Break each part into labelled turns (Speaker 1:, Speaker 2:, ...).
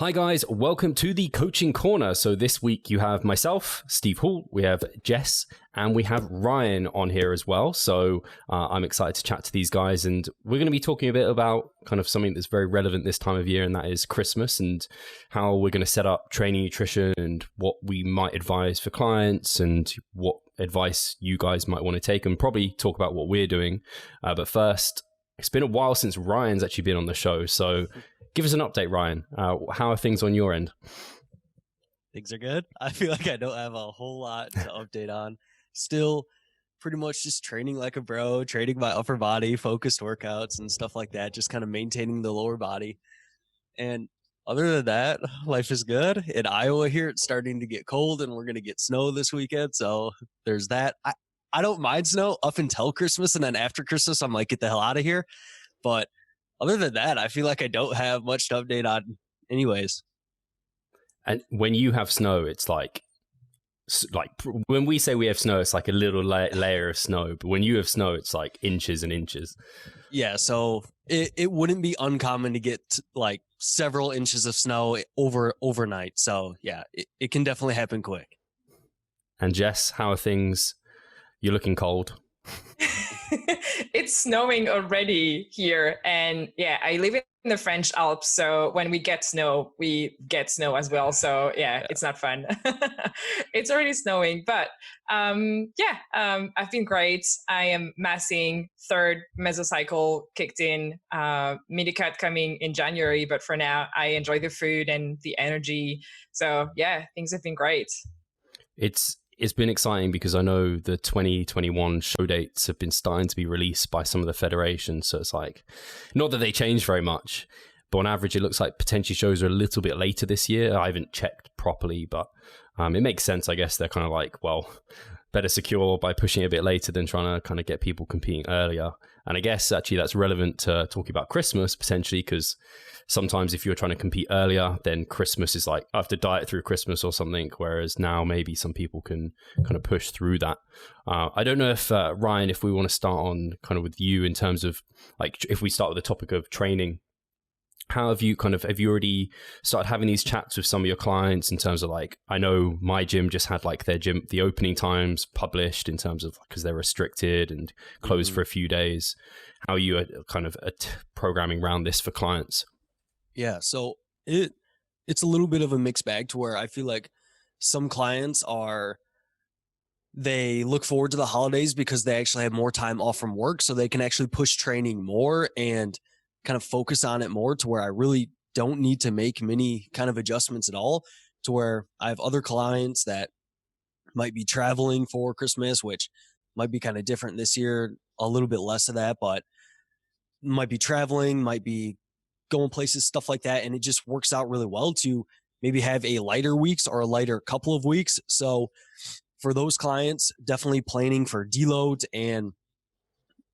Speaker 1: Hi guys, welcome to the Coaching Corner. So this week you have myself, Steve Hall, we have Jess, and we have Ryan on here as well. So I'm excited to chat to these guys, and we're going to be talking a bit about kind of something that's very relevant this time of year, and that is Christmas, and how we're going to set up training nutrition and what we might advise for clients and what advice you guys might want to take, and probably talk about what we're doing. But first, it's been a while since Ryan's actually been on the show. So give us an update, Ryan. How are things on your end?
Speaker 2: Things are good. I feel like I don't have a whole lot to update on. Still pretty much just training like a bro, training my upper body, focused workouts and stuff like that, just kind of maintaining the lower body. And other than that, life is good. In Iowa here, it's starting to get cold and we're going to get snow this weekend. So there's that. I don't mind snow up until Christmas, and then after Christmas, I'm like, get the hell out of here. But other than that, I feel like I don't have much to update on anyways.
Speaker 1: And when you have snow, it's like when we say we have snow, it's like a little layer of snow. But when you have snow, it's like inches and inches.
Speaker 2: Yeah, so it wouldn't be uncommon to get like several inches of snow overnight. So yeah, it can definitely happen quick.
Speaker 1: And Jess, how are things? You're looking cold.
Speaker 3: It's snowing already here, and yeah, I live in the French Alps, so when we get snow as well. So yeah. It's not fun. It's already snowing, but I've been great. I am massing, third mesocycle kicked in, mini cut coming in January, but for now I enjoy the food and the energy. So yeah, things have been great.
Speaker 1: It's been exciting because I know the 2021 show dates have been starting to be released by some of the federations. So it's like, not that they change very much, but on average, it looks like potentially shows are a little bit later this year. I haven't checked properly, but it makes sense. I guess they're kind of like, well, better secure by pushing it a bit later than trying to kind of get people competing earlier. And I guess actually that's relevant to talking about Christmas potentially, because sometimes if you're trying to compete earlier, then Christmas is like, I have to diet through Christmas or something. Whereas now maybe some people can kind of push through that. I don't know if, Ryan, if we want to start on kind of with you in terms of like, if we start with the topic of training, how have you already started having these chats with some of your clients in terms of like, I know my gym just had like the opening times published in terms of, because they're restricted and closed for a few days. How are you kind of programming around this for clients?
Speaker 2: Yeah, so it's a little bit of a mixed bag to where I feel like some clients they look forward to the holidays because they actually have more time off from work, so they can actually push training more and kind of focus on it more, to where I really don't need to make many kind of adjustments at all, to where I have other clients that might be traveling for Christmas, which might be kind of different this year, a little bit less of that, but might be traveling, might be going places, stuff like that. And it just works out really well to maybe have a lighter weeks or a lighter couple of weeks. So for those clients, definitely planning for deloads and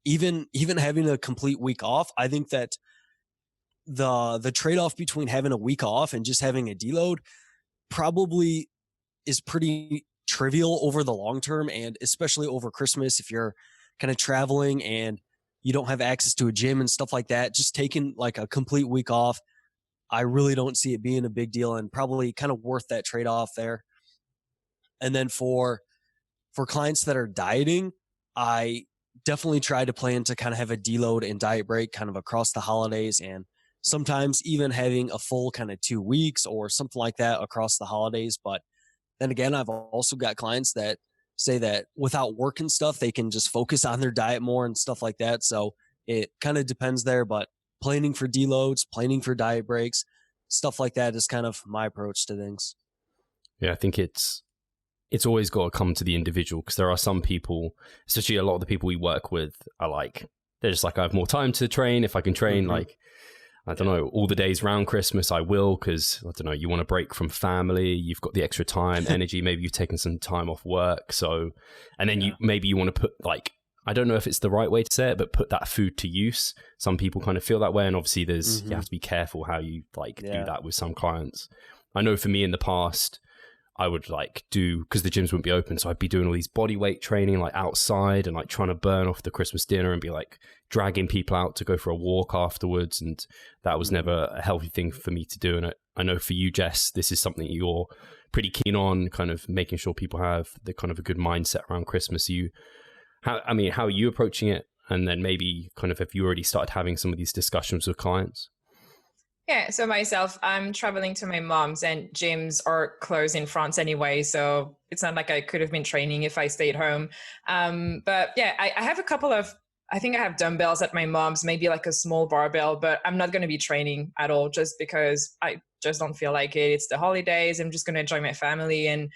Speaker 2: even having a complete week off. I think that the trade-off between having a week off and just having a deload probably is pretty trivial over the long term, and especially over Christmas, if you're kind of traveling and you don't have access to a gym and stuff like that, just taking like a complete week off, I really don't see it being a big deal and probably kind of worth that trade-off there. And then for clients that are dieting, I definitely try to plan to kind of have a deload and diet break kind of across the holidays, and sometimes even having a full kind of 2 weeks or something like that across the holidays. But then again, I've also got clients that say that without work and stuff, they can just focus on their diet more and stuff like that. So it kind of depends there, but planning for deloads, planning for diet breaks, stuff like that is kind of my approach to things.
Speaker 1: Yeah, I think it's always got to come to the individual, because there are some people, especially a lot of the people we work with, are like, they're just like, I have more time to train. If I can train, like, I don't know, all the days around Christmas, I will, because, I don't know, you want to break from family, you've got the extra time, energy, maybe you've taken some time off work. So, and then you want to put, like, I don't know if it's the right way to say it, but put that food to use. Some people kind of feel that way. And obviously you have to be careful how you do that with some clients. I know for me in the past, I would like do, because the gyms wouldn't be open, so I'd be doing all these body weight training like outside and like trying to burn off the Christmas dinner and be like dragging people out to go for a walk afterwards, and that was never a healthy thing for me to do. And I know for you, Jess, this is something you're pretty keen on, kind of making sure people have the kind of a good mindset around Christmas. How are you approaching it? And then maybe kind of have you already started having some of these discussions with clients?
Speaker 3: Yeah, so myself, I'm traveling to my mom's, and gyms are closed in France anyway, so it's not like I could have been training if I stayed home. But yeah, I have a couple of, I think I have dumbbells at my mom's, maybe like a small barbell, but I'm not going to be training at all just because I just don't feel like it. It's the holidays. I'm just going to enjoy my family, and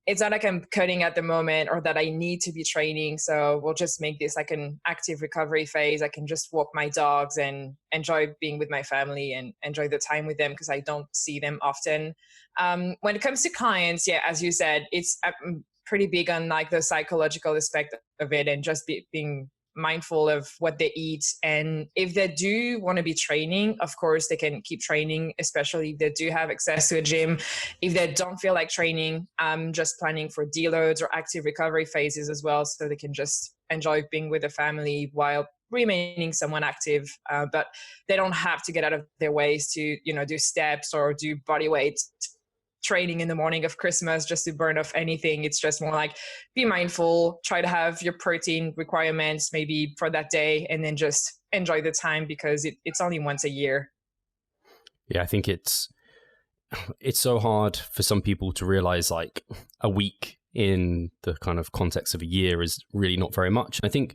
Speaker 3: it's not like I'm cutting at the moment or that I need to be training. So we'll just make this like an active recovery phase. I can just walk my dogs and enjoy being with my family and enjoy the time with them because I don't see them often. When it comes to clients, yeah, as you said, I'm pretty big on like the psychological aspect of it and just being mindful of what they eat. And if they do want to be training, of course they can keep training, especially if they do have access to a gym. If they don't feel like training, I'm just planning for deloads or active recovery phases as well, so they can just enjoy being with the family while remaining somewhat active. But they don't have to get out of their ways to, do steps or do body weight training in the morning of Christmas just to burn off anything. It's just more like be mindful, try to have your protein requirements maybe for that day, and then just enjoy the time because it's only once a year.
Speaker 1: Yeah, I think it's so hard for some people to realize like a week in the kind of context of a year is really not very much. I think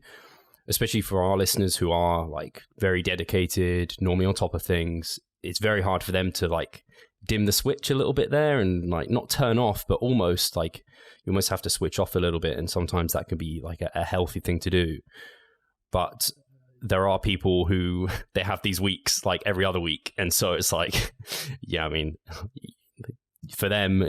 Speaker 1: especially for our listeners who are like very dedicated, normally on top of things, it's very hard for them to like dim the switch a little bit there and like not turn off, but almost like you almost have to switch off a little bit. And sometimes that can be like a healthy thing to do. But there are people who they have these weeks like every other week. And so it's like, yeah, I mean, for them,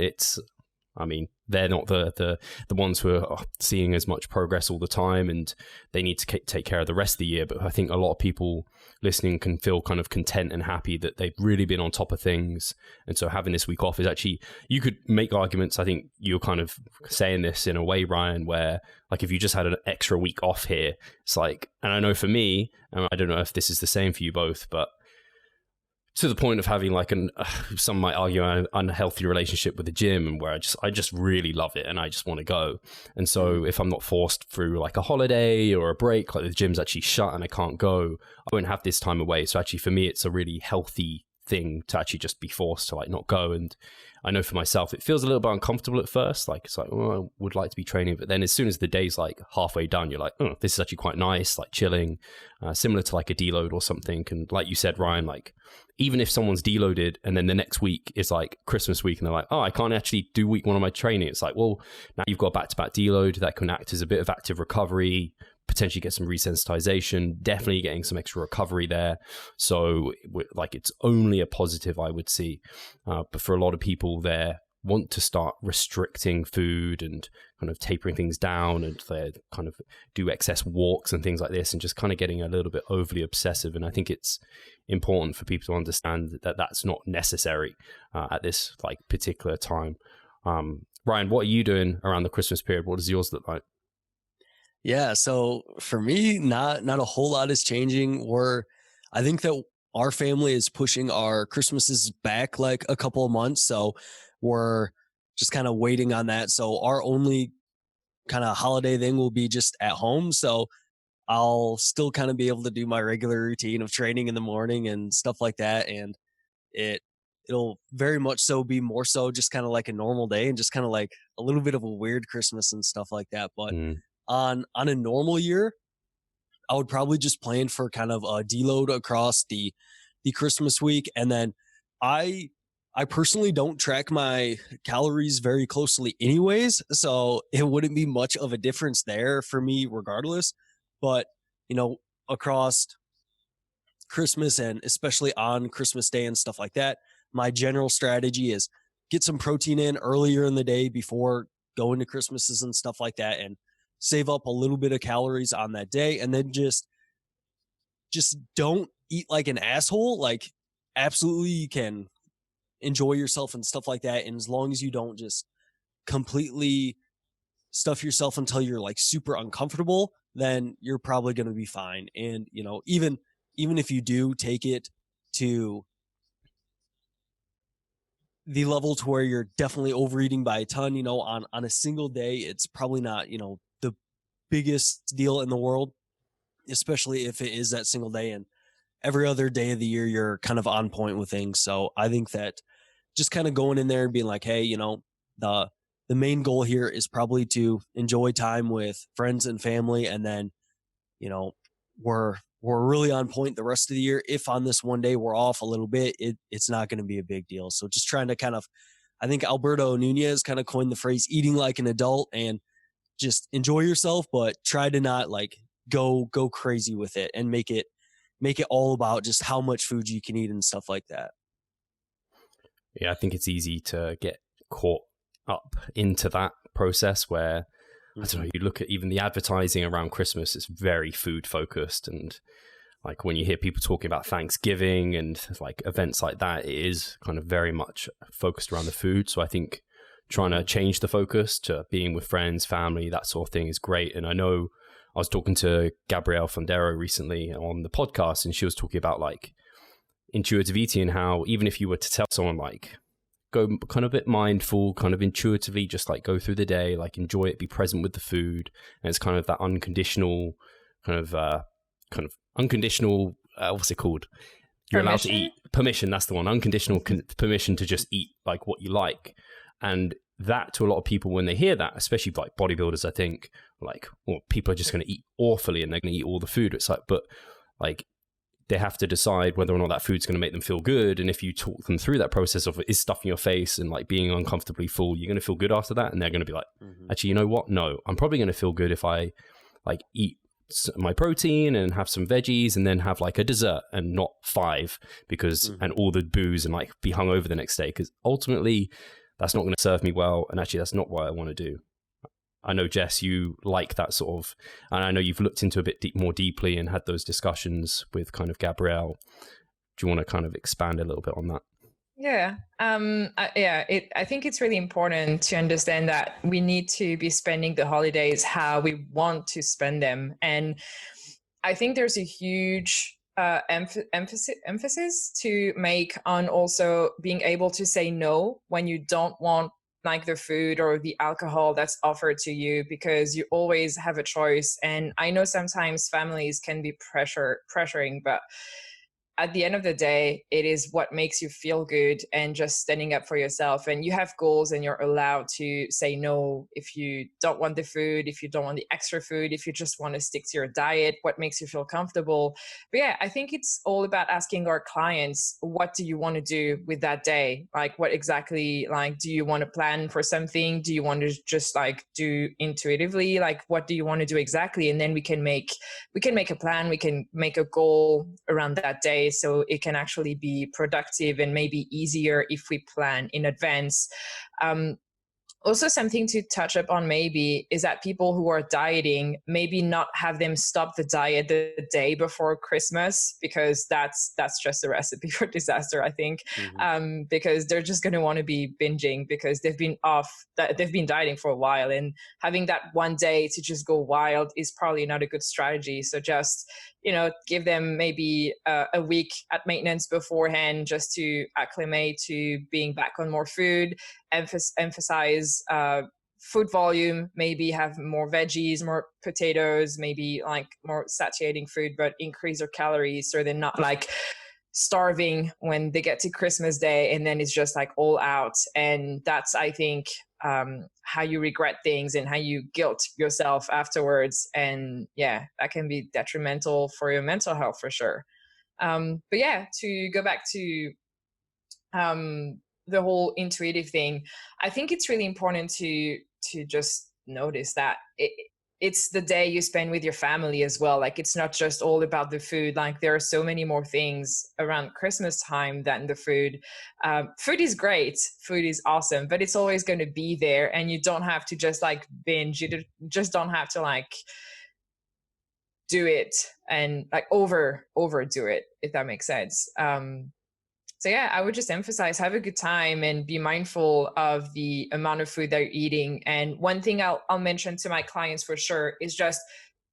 Speaker 1: they're not the ones who are seeing as much progress all the time, and they need to take care of the rest of the year. But I think a lot of people listening can feel kind of content and happy that they've really been on top of things. And so having this week off is actually, you could make arguments. I think you're kind of saying this in a way, Ryan, where like if you just had an extra week off here, it's like, and I know for me, I don't know if this is the same for you both, but to the point of having like some might argue an unhealthy relationship with the gym, and where I just really love it and I just want to go. And so if I'm not forced through like a holiday or a break, like the gym's actually shut and I can't go, I won't have this time away. So actually for me, it's a really healthy thing to actually just be forced to like not go. And I know for myself, it feels a little bit uncomfortable at first. Like it's like, oh, I would like to be training. But then as soon as the day's like halfway done, you're like, oh, this is actually quite nice, like chilling, similar to like a deload or something. And like you said, Ryan, like even if someone's deloaded and then the next week is like Christmas week and they're like, oh, I can't actually do week one of my training. It's like, well, now you've got back-to-back deload that can act as a bit of active recovery, potentially get some resensitization, definitely getting some extra recovery there. So like it's only a positive, I would see. But for a lot of people, they want to start restricting food and kind of tapering things down, and they kind of do excess walks and things like this, and just kind of getting a little bit overly obsessive. And I think it's important for people to understand that that's not necessary at this like particular time. Ryan, what are you doing around the Christmas period? What does yours look like?
Speaker 2: Yeah, so for me, not a whole lot is changing. I think that our family is pushing our Christmases back like a couple of months, so we're just kind of waiting on that. So our only kind of holiday thing will be just at home. So I'll still kind of be able to do my regular routine of training in the morning and stuff like that, and it'll very much so be more so just kind of like a normal day and just kind of like a little bit of a weird Christmas and stuff like that. But on a normal year, I would probably just plan for kind of a deload across the Christmas week. And then I personally don't track my calories very closely anyways, so it wouldn't be much of a difference there for me regardless. But, across Christmas and especially on Christmas Day and stuff like that, my general strategy is get some protein in earlier in the day before going to Christmases and stuff like that, and save up a little bit of calories on that day, and then just don't eat like an asshole. Like absolutely you can enjoy yourself and stuff like that, and as long as you don't just completely stuff yourself until you're like super uncomfortable, then you're probably going to be fine. And, you know, even if you do take it to the level to where you're definitely overeating by a ton, you know, on a single day, it's probably not, you know, the biggest deal in the world, especially if it is that single day, and every other day of the year you're kind of on point with things. So I think that just kind of going in there and being like, hey, you know, the main goal here is probably to enjoy time with friends and family, and then, you know, we're really on point the rest of the year. If on this one day we're off a little bit, it's not going to be a big deal. So just trying to kind of, I think Alberto Nunez kind of coined the phrase eating like an adult, and just enjoy yourself, but try to not like go crazy with it, and make it all about just how much food you can eat and stuff like that.
Speaker 1: Yeah, I think it's easy to get caught up into that process where, I don't know, you look at even the advertising around Christmas, it's very food focused. And like when you hear people talking about Thanksgiving and like events like that, it is kind of very much focused around the food. So I think trying to change the focus to being with friends, family, that sort of thing is great. And I know I was talking to Gabrielle Fondero recently on the podcast, and she was talking about like intuitive eating, and how even if you were to tell someone like, go kind of a bit mindful, kind of intuitively, just like go through the day, like enjoy it, be present with the food. And it's kind of that unconditional unconditional, what's it called? You're allowed to eat. Permission, that's the one. Unconditional permission to just eat like what you like. And that to a lot of people, when they hear that, especially like bodybuilders, I think like, well, people are just going to eat awfully and they're going to eat all the food. It's like, but like, they have to decide whether or not that food's going to make them feel good. And if you talk them through that process of is stuffing your face and like being uncomfortably full, you're going to feel good after that. And they're going to be like, actually, you know what? No, I'm probably going to feel good if I like eat my protein and have some veggies and then have like a dessert and not 5 because, and all the booze and like be hungover the next day. Because ultimately that's not going to serve me well. And actually that's not what I want to do. I know, Jess, you like that sort of, and I know you've looked into a bit more deeply and had those discussions with kind of Gabrielle. Do you want to kind of expand a little bit on that?
Speaker 3: Yeah. I think it's really important to understand that we need to be spending the holidays how we want to spend them. And I think there's a huge emphasis to make on also being able to say no when you don't want like the food or the alcohol that's offered to you, because you always have a choice. And I know sometimes families can be pressuring, but at the end of the day, it is what makes you feel good and just standing up for yourself. And you have goals and you're allowed to say no if you don't want the food, if you don't want the extra food, if you just want to stick to your diet, what makes you feel comfortable. But yeah, I think it's all about asking our clients, what do you want to do with that day? Like what exactly, like, do you want to plan for something? Do you want to just like do intuitively? Like, what do you want to do exactly? And then we can make a plan, we can make a goal around that day, so it can actually be productive and maybe easier if we plan in advance. Also, something to touch up on maybe is that people who are dieting, maybe not have them stop the diet the day before Christmas, because that's just a recipe for disaster, I think. Because they're just going to want to be binging because they've been dieting for a while, and having that one day to just go wild is probably not a good strategy. So just, you know, give them maybe a week at maintenance beforehand just to acclimate to being back on more food, emphasize food volume, maybe have more veggies, more potatoes, maybe like more satiating food, but increase their calories so they're not like starving when they get to Christmas Day and then it's just like all out. And that's, I think, how you regret things and how you guilt yourself afterwards. And yeah, that can be detrimental for your mental health for sure. But yeah, to go back to the whole intuitive thing, I think it's really important to just notice that it's the day you spend with your family as well. Like, it's not just all about the food. Like, there are so many more things around Christmas time than the food. Food is great. Food is awesome, but it's always going to be there, and you don't have to just like binge. You just don't have to like do it and like overdo it, if that makes sense. So yeah, I would just emphasize, have a good time and be mindful of the amount of food that you're eating. And one thing I'll mention to my clients for sure is just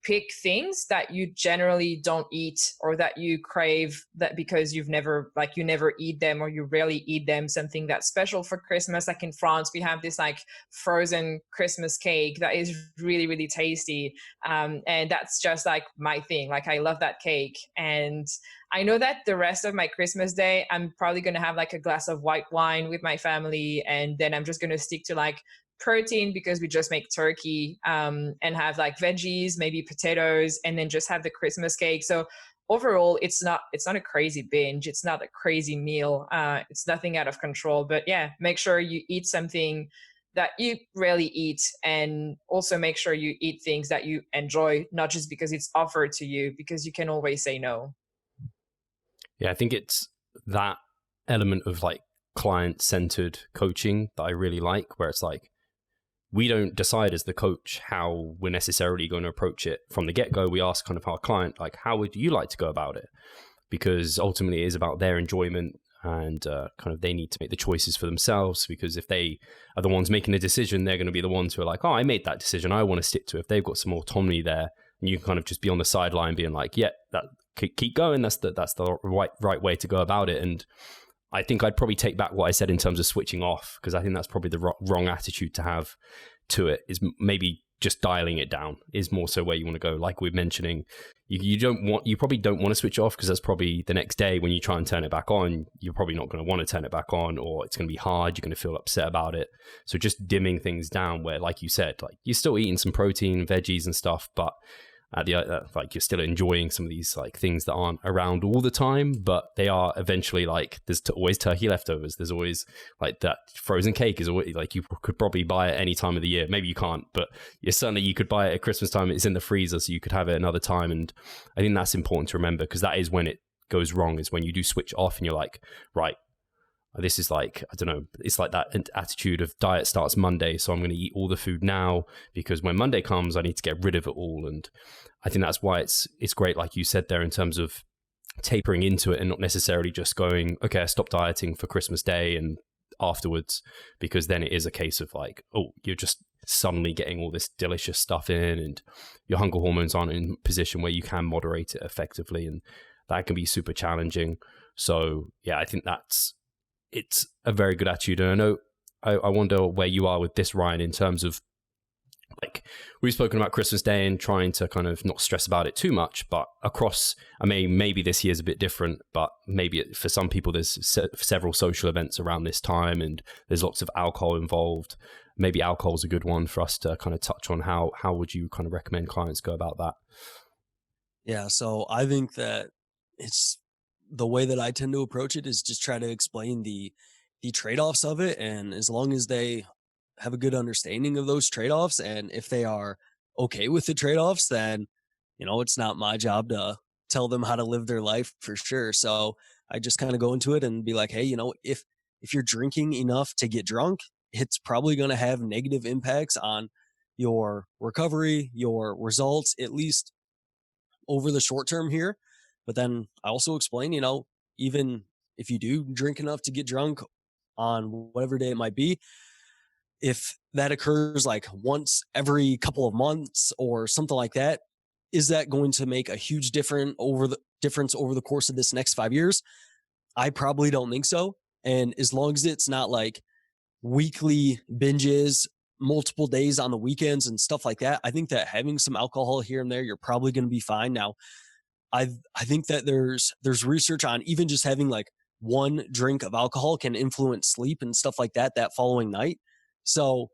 Speaker 3: pick things that you generally don't eat or that you crave, that because you've never, like, you never eat them or you rarely eat them. Something that's special for Christmas, like in France we have this like frozen Christmas cake that is really really tasty, and that's just like my thing. Like, I love that cake. And I know that the rest of my Christmas day, I'm probably going to have like a glass of white wine with my family. And then I'm just going to stick to like protein because we just make turkey, and have like veggies, maybe potatoes, and then just have the Christmas cake. So overall, it's not a crazy binge. It's not a crazy meal. It's nothing out of control. But yeah, make sure you eat something that you rarely eat, and also make sure you eat things that you enjoy, not just because it's offered to you, because you can always say no.
Speaker 1: Yeah, I think it's that element of like client-centered coaching that I really like, where it's like, we don't decide as the coach how we're necessarily going to approach it from the get-go. We ask kind of our client, like, how would you like to go about it? Because ultimately it is about their enjoyment, and kind of they need to make the choices for themselves, because if they are the ones making the decision, they're going to be the ones who are like, oh, I made that decision, I want to stick to it. If they've got some autonomy there, and you can kind of just be on the sideline being like, yeah, that keep going. That's the right way to go about it. And I think I'd probably take back what I said in terms of switching off, because I think that's probably the wrong attitude to have to it. Is maybe just dialing it down is more so where you want to go. Like we're mentioning, you probably don't want to switch off, because that's probably the next day when you try and turn it back on, you're probably not going to want to turn it back on, or it's going to be hard. You're going to feel upset about it. So just dimming things down, where, like you said, like you're still eating some protein, veggies and stuff, but like you're still enjoying some of these like things that aren't around all the time, but they are eventually. Like there's always turkey leftovers. There's always like that frozen cake is always like, you could probably buy it any time of the year. Maybe you can't, but you could buy it at Christmas time. It's in the freezer, so you could have it another time. And I think that's important to remember, because that is when it goes wrong, is when you do switch off and you're like, right, this is like, I don't know, it's like that attitude of diet starts Monday, so I'm going to eat all the food now, because when Monday comes, I need to get rid of it all. And I think that's why it's great, like you said there, in terms of tapering into it and not necessarily just going, okay, I stopped dieting for Christmas Day and afterwards, because then it is a case of like, oh, you're just suddenly getting all this delicious stuff in, and your hunger hormones aren't in a position where you can moderate it effectively, and that can be super challenging. So yeah, I think it's a very good attitude. And I know, I wonder where you are with this, Ryan, in terms of, like, we've spoken about Christmas Day and trying to kind of not stress about it too much, but across, I mean, maybe this year's a bit different, but maybe for some people there's several social events around this time, and there's lots of alcohol involved. Maybe alcohol's a good one for us to kind of touch on. How would you kind of recommend clients go about that?
Speaker 2: Yeah, so I think that it's the way that I tend to approach it is just try to explain the trade-offs of it, and as long as they have a good understanding of those trade-offs, and if they are okay with the trade-offs, then it's not my job to tell them how to live their life for sure. So I just kind of go into it and be like, hey, if you're drinking enough to get drunk, it's probably going to have negative impacts on your recovery, your results, at least over the short term here. But then I also explain, even if you do drink enough to get drunk on whatever day it might be, if that occurs like once every couple of months or something like that, is that going to make a huge difference over the course of this next 5 years? I probably don't think so. And as long as it's not like weekly binges, multiple days on the weekends and stuff like that, I think that having some alcohol here and there, you're probably going to be fine. Now, I think that there's research on even just having like one drink of alcohol can influence sleep and stuff like that following night. So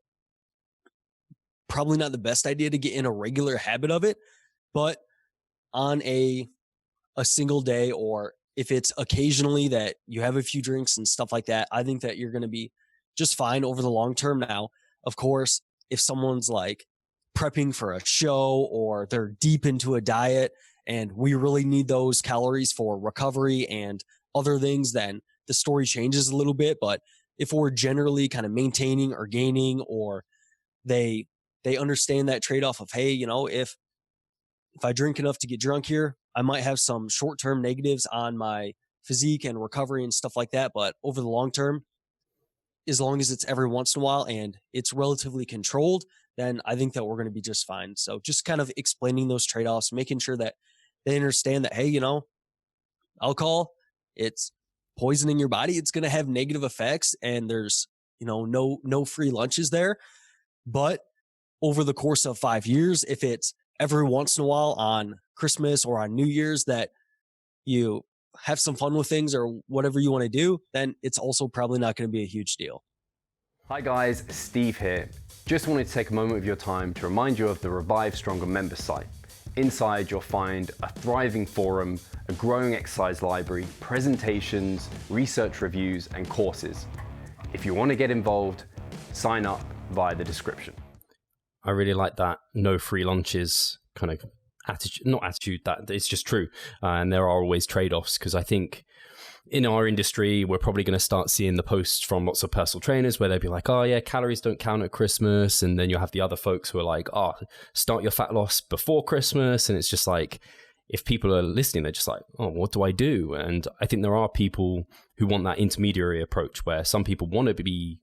Speaker 2: probably not the best idea to get in a regular habit of it, but on a single day, or if it's occasionally that you have a few drinks and stuff like that, I think that you're going to be just fine over the long term. Now, of course, if someone's like prepping for a show or they're deep into a diet and we really need those calories for recovery and other things, then the story changes a little bit. But if we're generally kind of maintaining or gaining, or they understand that trade-off of, hey, if I drink enough to get drunk here, I might have some short-term negatives on my physique and recovery and stuff like that. But over the long term, as long as it's every once in a while and it's relatively controlled, then I think that we're going to be just fine. So just kind of explaining those trade-offs, making sure that they understand that, hey, alcohol, it's poisoning your body. It's going to have negative effects, and there's, no free lunches there. But over the course of 5 years, if it's every once in a while on Christmas or on New Year's that you have some fun with things or whatever you want to do, then it's also probably not going to be a huge deal.
Speaker 4: Hi guys, Steve here. Just wanted to take a moment of your time to remind you of the Revive Stronger member site. Inside you'll find a thriving forum, a growing exercise library, presentations, research reviews, and courses. If you want to get involved, sign up via the description.
Speaker 1: I really like that no free lunches kind of attitude, that it's just true. And there are always trade-offs, because I think in our industry, we're probably going to start seeing the posts from lots of personal trainers where they'll be like, oh yeah, calories don't count at Christmas. And then you'll have the other folks who are like, oh, start your fat loss before Christmas. And it's just like, if people are listening, they're just like, oh, what do I do? And I think there are people who want that intermediary approach, where some people want to be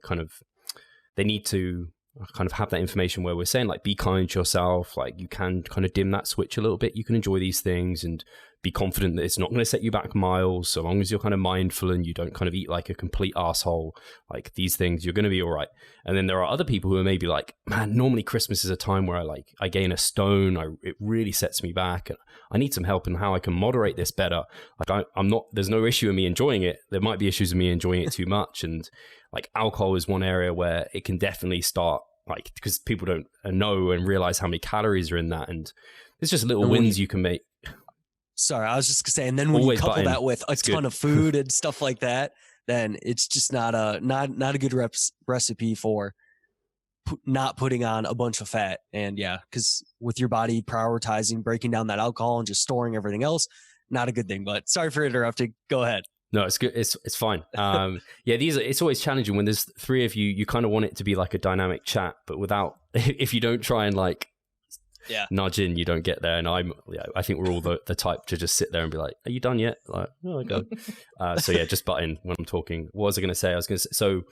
Speaker 1: they need to kind of have that information where we're saying, like, be kind to yourself. Like, you can kind of dim that switch a little bit. You can enjoy these things and be confident that it's not going to set you back miles, so long as you're kind of mindful and you don't kind of eat like a complete asshole. Like, these things, you're going to be all right. And then there are other people who are maybe like, man, normally Christmas is a time where I gain a stone. It really sets me back, and I need some help in how I can moderate this better. Like, there's no issue in me enjoying it. There might be issues in me enjoying it too much. And like, alcohol is one area where it can definitely start, like, because people don't know and realize how many calories are in that. And there's just little wins you can make.
Speaker 2: Sorry, I was just gonna say, and then when you couple that with a ton of food and stuff like that, then it's just not a good recipe for not putting on a bunch of fat. And yeah, because with your body prioritizing breaking down that alcohol and just storing everything else, not a good thing. But sorry for interrupting. Go ahead.
Speaker 1: No, it's good. It's fine. Yeah, it's always challenging when there's three of you. You kind of want it to be like a dynamic chat, but if you don't try and nudge in, you don't get there. And I think we're all the type to just sit there and be like, are you done yet? Like, oh, I go. So yeah, just butt in when I'm talking. What was I going to say? So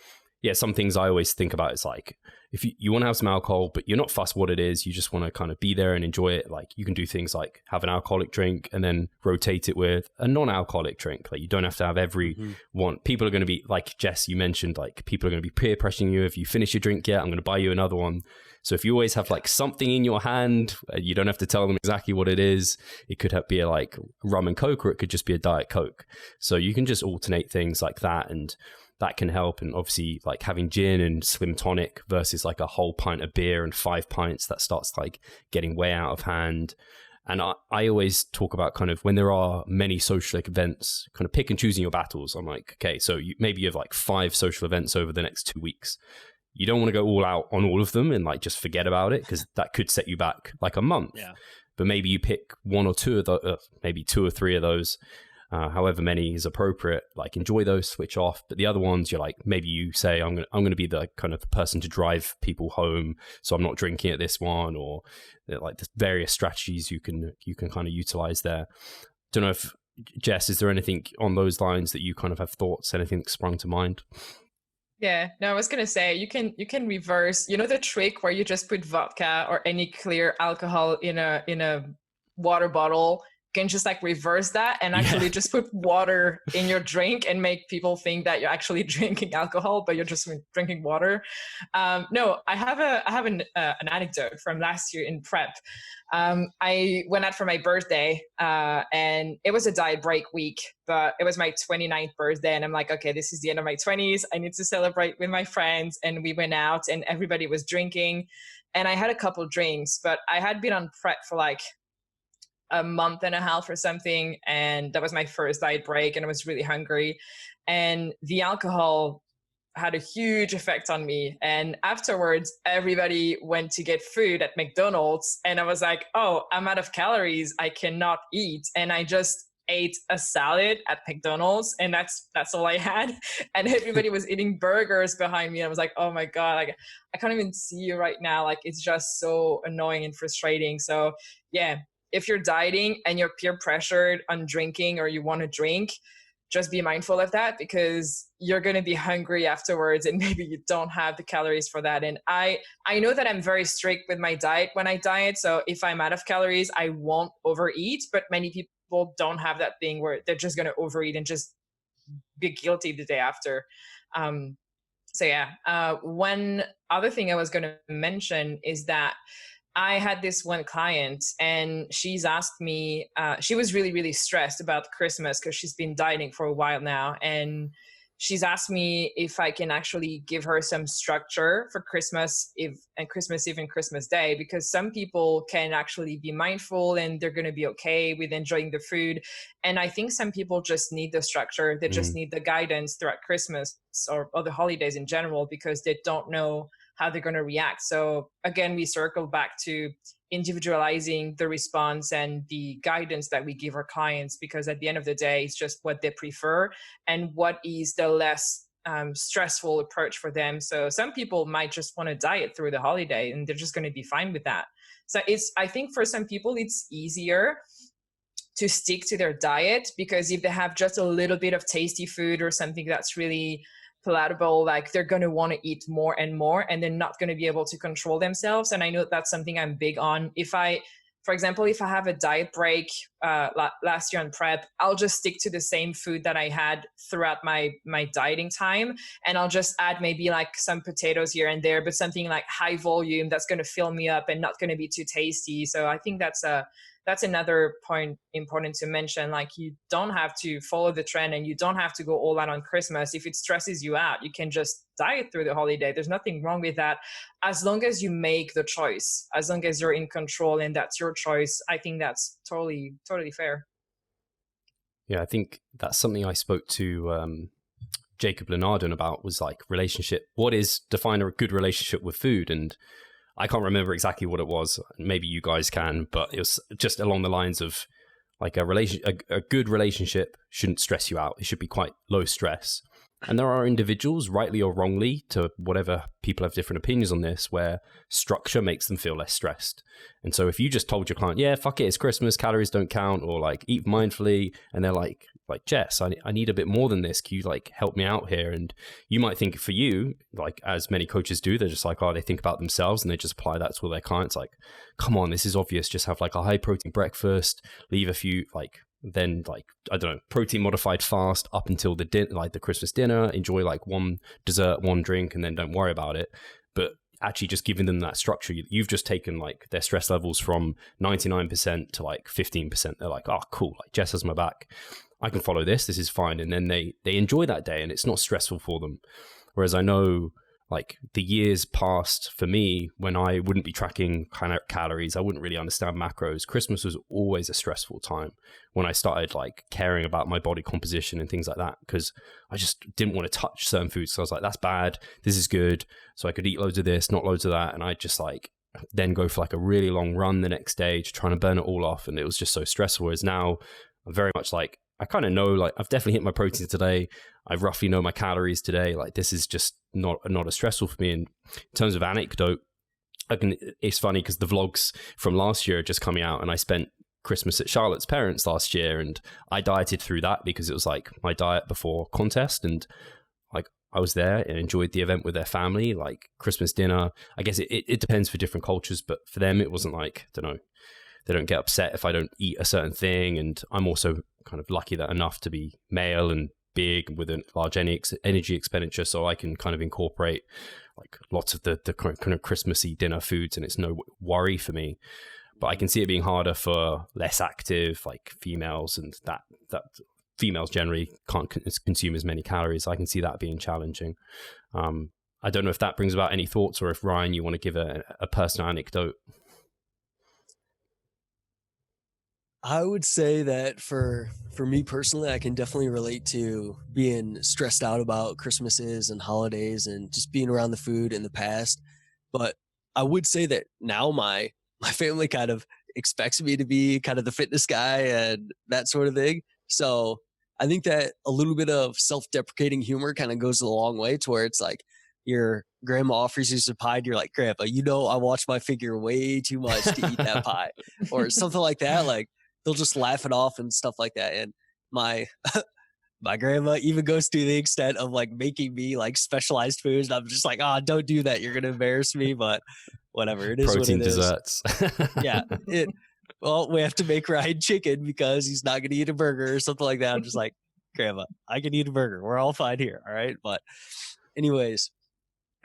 Speaker 1: yeah, some things I always think about is like, if you want to have some alcohol, but you're not fussed what it is, you just want to kind of be there and enjoy it. Like, you can do things like have an alcoholic drink and then rotate it with a non-alcoholic drink. Like, you don't have to have every one. People are going to be, like Jess, you mentioned, like, people are going to be peer pressuring you. If you finish your drink, I'm going to buy you another one. So if you always have like something in your hand, you don't have to tell them exactly what it is. It could be like rum and Coke, or it could just be a Diet Coke. So you can just alternate things like that, and that can help. And obviously, like, having gin and slim tonic versus like a whole pint of beer and 5 pints, that starts like getting way out of hand. And I always talk about kind of when there are many social events, kind of pick and choosing your battles. I'm like, okay, so maybe you have like 5 social events over the next 2 weeks. You don't want to go all out on all of them and like just forget about it, because that could set you back like a month. Yeah. But maybe you pick 1 or 2 of those, maybe 2 or 3 of those, however many is appropriate. Like, enjoy those, switch off. But the other ones, you're like, maybe you say, I'm going to be the kind of the person to drive people home, so I'm not drinking at this one, or like the various strategies you can kind of utilize there. Don't know if, Jess, is there anything on those lines that you kind of have thoughts, anything that sprung to mind?
Speaker 3: Yeah, no, I was gonna say you can reverse. You know the trick where you just put vodka or any clear alcohol in a water bottle. You can just like reverse that and actually just put water in your drink and make people think that you're actually drinking alcohol, but you're just drinking water. No, I have an anecdote from last year in prep. I went out for my birthday, and it was a diet break week, but it was my 29th birthday. And I'm like, okay, this is the end of my 20s. I need to celebrate with my friends. And we went out and everybody was drinking. And I had a couple drinks, but I had been on prep for like a month and a half or something. And that was my first diet break, and I was really hungry. And the alcohol had a huge effect on me. And afterwards, everybody went to get food at McDonald's. And I was like, oh, I'm out of calories. I cannot eat. And I just ate a salad at McDonald's, and that's all I had. And everybody was eating burgers behind me. And I was like, oh my God, like, I can't even see you right now. Like, it's just so annoying and frustrating. So yeah, if you're dieting and you're peer pressured on drinking, or you want to drink, just be mindful of that, because you're going to be hungry afterwards and maybe you don't have the calories for that. And I know that I'm very strict with my diet when I diet. So if I'm out of calories, I won't overeat. But many people don't have that thing where they're just going to overeat and just be guilty the day after. So yeah, one other thing I was going to mention is that I had this one client and she's asked me, she was really, really stressed about Christmas because she's been dieting for a while now. And she's asked me if I can actually give her some structure for Christmas Eve and Christmas Eve and Christmas Day, because some people can actually be mindful and they're going to be okay with enjoying the food. And I think some people just need the structure. They just need the guidance throughout Christmas or the holidays in general, because they don't know how they're going to react. So again, we circle back to individualizing the response and the guidance that we give our clients, because at the end of the day, it's just what they prefer and what is the less stressful approach for them. So some people might just want to diet through the holiday and they're just going to be fine with that. So I think for some people, it's easier to stick to their diet, because if they have just a little bit of tasty food or something that's really palatable, like they're going to want to eat more and more, and they're not going to be able to control themselves. And I know that's something I'm big on. For example, if I have a diet break last year on prep, I'll just stick to the same food that I had throughout my dieting time. And I'll just add maybe like some potatoes here and there, but something like high volume that's going to fill me up and not going to be too tasty. So I think that's another point important to mention. Like, you don't have to follow the trend and you don't have to go all out on Christmas. If it stresses you out, you can just diet through the holiday. There's nothing wrong with that. As long as you make the choice, as long as you're in control and that's your choice, I think that's totally fair.
Speaker 1: Yeah, I think that's something I spoke to Jacob Lenardon about, was like relationship. What is define a good relationship with food? And I can't remember exactly what it was. Maybe you guys can, but it was just along the lines of like a good relationship shouldn't stress you out. It should be quite low stress. And there are individuals, rightly or wrongly, to whatever, people have different opinions on this, where structure makes them feel less stressed. And so if you just told your client, yeah, fuck it, it's Christmas, calories don't count, or like eat mindfully, and they're like Jess, I need a bit more than this. Can you like help me out here? And you might think for you, like as many coaches do, they're just like, oh, they think about themselves and they just apply that to all their clients. Like, come on, this is obvious. Just have like a high protein breakfast, leave a few then I don't know, protein modified fast up until the Christmas dinner, enjoy like one dessert, one drink, and then don't worry about it. But actually just giving them that structure, you've just taken like their stress levels from 99% to like 15%. They're like, oh, cool, like Jess has my back, I can follow this is fine. And then they enjoy that day and it's not stressful for them. Whereas I know like the years past for me, when I wouldn't be tracking kind of calories, I wouldn't really understand macros. Christmas was always a stressful time when I started like caring about my body composition and things like that, because I just didn't want to touch certain foods. So I was like, that's bad, this is good. So I could eat loads of this, not loads of that. And I just like then go for like a really long run the next day, just trying to burn it all off. And it was just so stressful. Whereas now I'm very much like, I kind of know, like I've definitely hit my proteins today. I roughly know my calories today. Like this is just not as stressful for me. And in terms of anecdote, it's funny because the vlogs from last year are just coming out, and I spent Christmas at Charlotte's parents last year, and I dieted through that because it was like my diet before contest, and like I was there and enjoyed the event with their family, like Christmas dinner. I guess it depends for different cultures, but for them it wasn't like, I don't know, they don't get upset if I don't eat a certain thing. And I'm also kind of lucky that enough to be male and big with a large energy expenditure, so I can kind of incorporate like lots of the kind of Christmassy dinner foods, and it's no worry for me. But I can see it being harder for less active like females, and that females generally can't consume as many calories. I can see that being challenging. I don't know if that brings about any thoughts, or if Ryan, you want to give a personal anecdote.
Speaker 2: I would say that for me personally, I can definitely relate to being stressed out about Christmases and holidays and just being around the food in the past. But I would say that now my family kind of expects me to be kind of the fitness guy and that sort of thing. So I think that a little bit of self-deprecating humor kind of goes a long way, to where it's like your grandma offers you some pie and you're like, Grandpa, I watch my figure way too much to eat that pie, or something like that. Like, they'll just laugh it off and stuff like that. And my my grandma even goes to the extent of like making me like specialized foods. And I'm just like, oh, don't do that. You're going to embarrass me. But whatever. It is
Speaker 1: Protein
Speaker 2: what it
Speaker 1: desserts.
Speaker 2: is. Yeah. Well, we have to make Ryan chicken because he's not going to eat a burger or something like that. I'm just like, grandma, I can eat a burger. We're all fine here. All right. But anyways,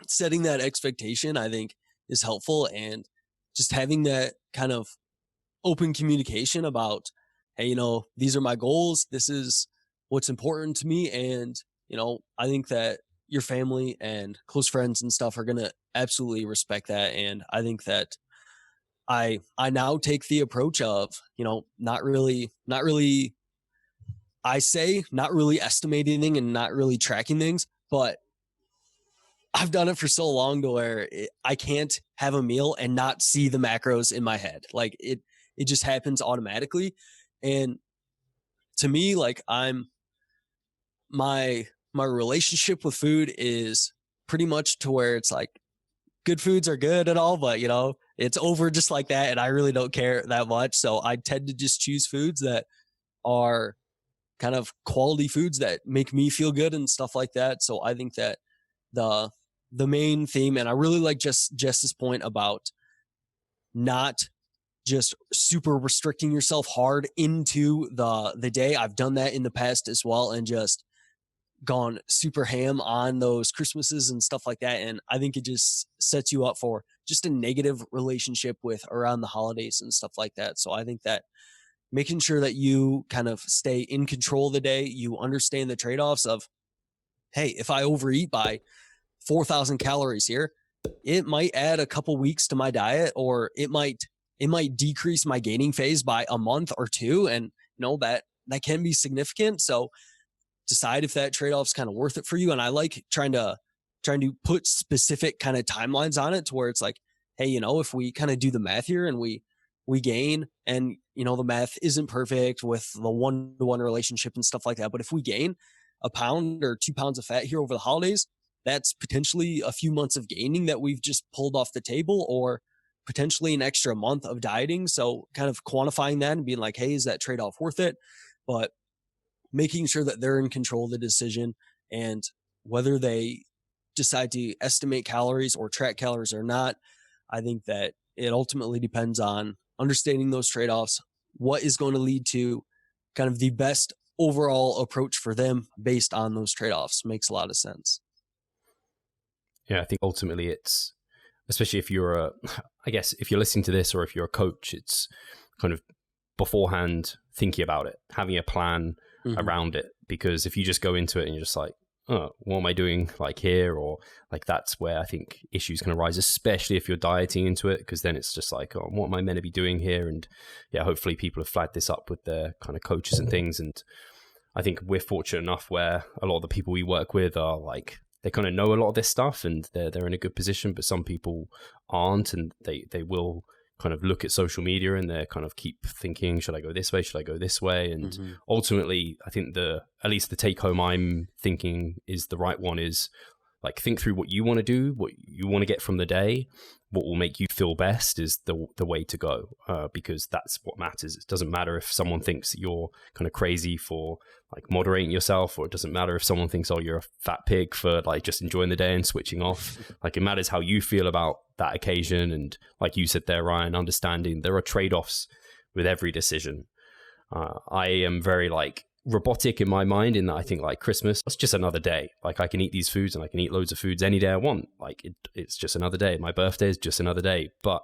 Speaker 2: setting that expectation, I think, is helpful. And just having that kind of open communication about, hey, you know, these are my goals. This is what's important to me. And, you know, I think that your family and close friends and stuff are going to absolutely respect that. And I think that I now take the approach of, you know, not really estimating and not really tracking things, but I've done it for so long to where I can't have a meal and not see the macros in my head. Like it just happens automatically. And to me, like my relationship with food is pretty much to where it's like good foods are good and all, but you know, it's over just like that. And I really don't care that much. So I tend to just choose foods that are kind of quality foods that make me feel good and stuff like that. So I think that the main theme, and I really like Jess's point about not just super restricting yourself hard into the day. I've done that in the past as well, and just gone super ham on those Christmases and stuff like that. And I think it just sets you up for just a negative relationship with around the holidays and stuff like that. So I think that making sure that you kind of stay in control of the day, you understand the trade-offs of, hey, if I overeat by 4,000 calories here, it might add a couple weeks to my diet, or it might decrease my gaining phase by a month or two. And you know, that can be significant. So decide if that trade-off is kind of worth it for you. And I like trying to put specific kind of timelines on it to where it's like, hey, you know, if we kind of do the math here and we gain, and you know, the math isn't perfect with the 1-to-1 relationship and stuff like that, but if we gain a pound or 2 pounds of fat here over the holidays, that's potentially a few months of gaining that we've just pulled off the table, or potentially an extra month of dieting. So kind of quantifying that and being like, hey, is that trade-off worth it? But making sure that they're in control of the decision, and whether they decide to estimate calories or track calories or not, I think that it ultimately depends on understanding those trade-offs, what is going to lead to kind of the best overall approach for them based on those trade-offs. Makes a lot of sense.
Speaker 1: Yeah, I think ultimately it's, especially if you're I guess if you're listening to this, or if you're a coach, it's kind of beforehand thinking about it, having a plan around it. Because if you just go into it and you're just like, oh, what am I doing like here? Or like, that's where I think issues can arise, especially if you're dieting into it, because then it's just like, oh, what am I meant to be doing here? And yeah, hopefully people have flagged this up with their kind of coaches and things. And I think we're fortunate enough where a lot of the people we work with are like, they kind of know a lot of this stuff and they're in a good position, but some people aren't, and they will kind of look at social media and they kind of keep thinking, should I go this way? Should I go this way? And ultimately, I think at least the take home I'm thinking is the right one is like, think through what you want to do, what you want to get from the day, what will make you feel best is the way to go, because that's what matters. It doesn't matter if someone thinks that you're kind of crazy for like moderating yourself, or it doesn't matter if someone thinks, oh, you're a fat pig for like just enjoying the day and switching off. Like, it matters how you feel about that occasion. And like you said there, Ryan, understanding there are trade-offs with every decision. I am very like robotic in my mind, in that I think like Christmas, it's just another day. Like, I can eat these foods and I can eat loads of foods any day I want. Like it's just another day. My birthday is just another day. But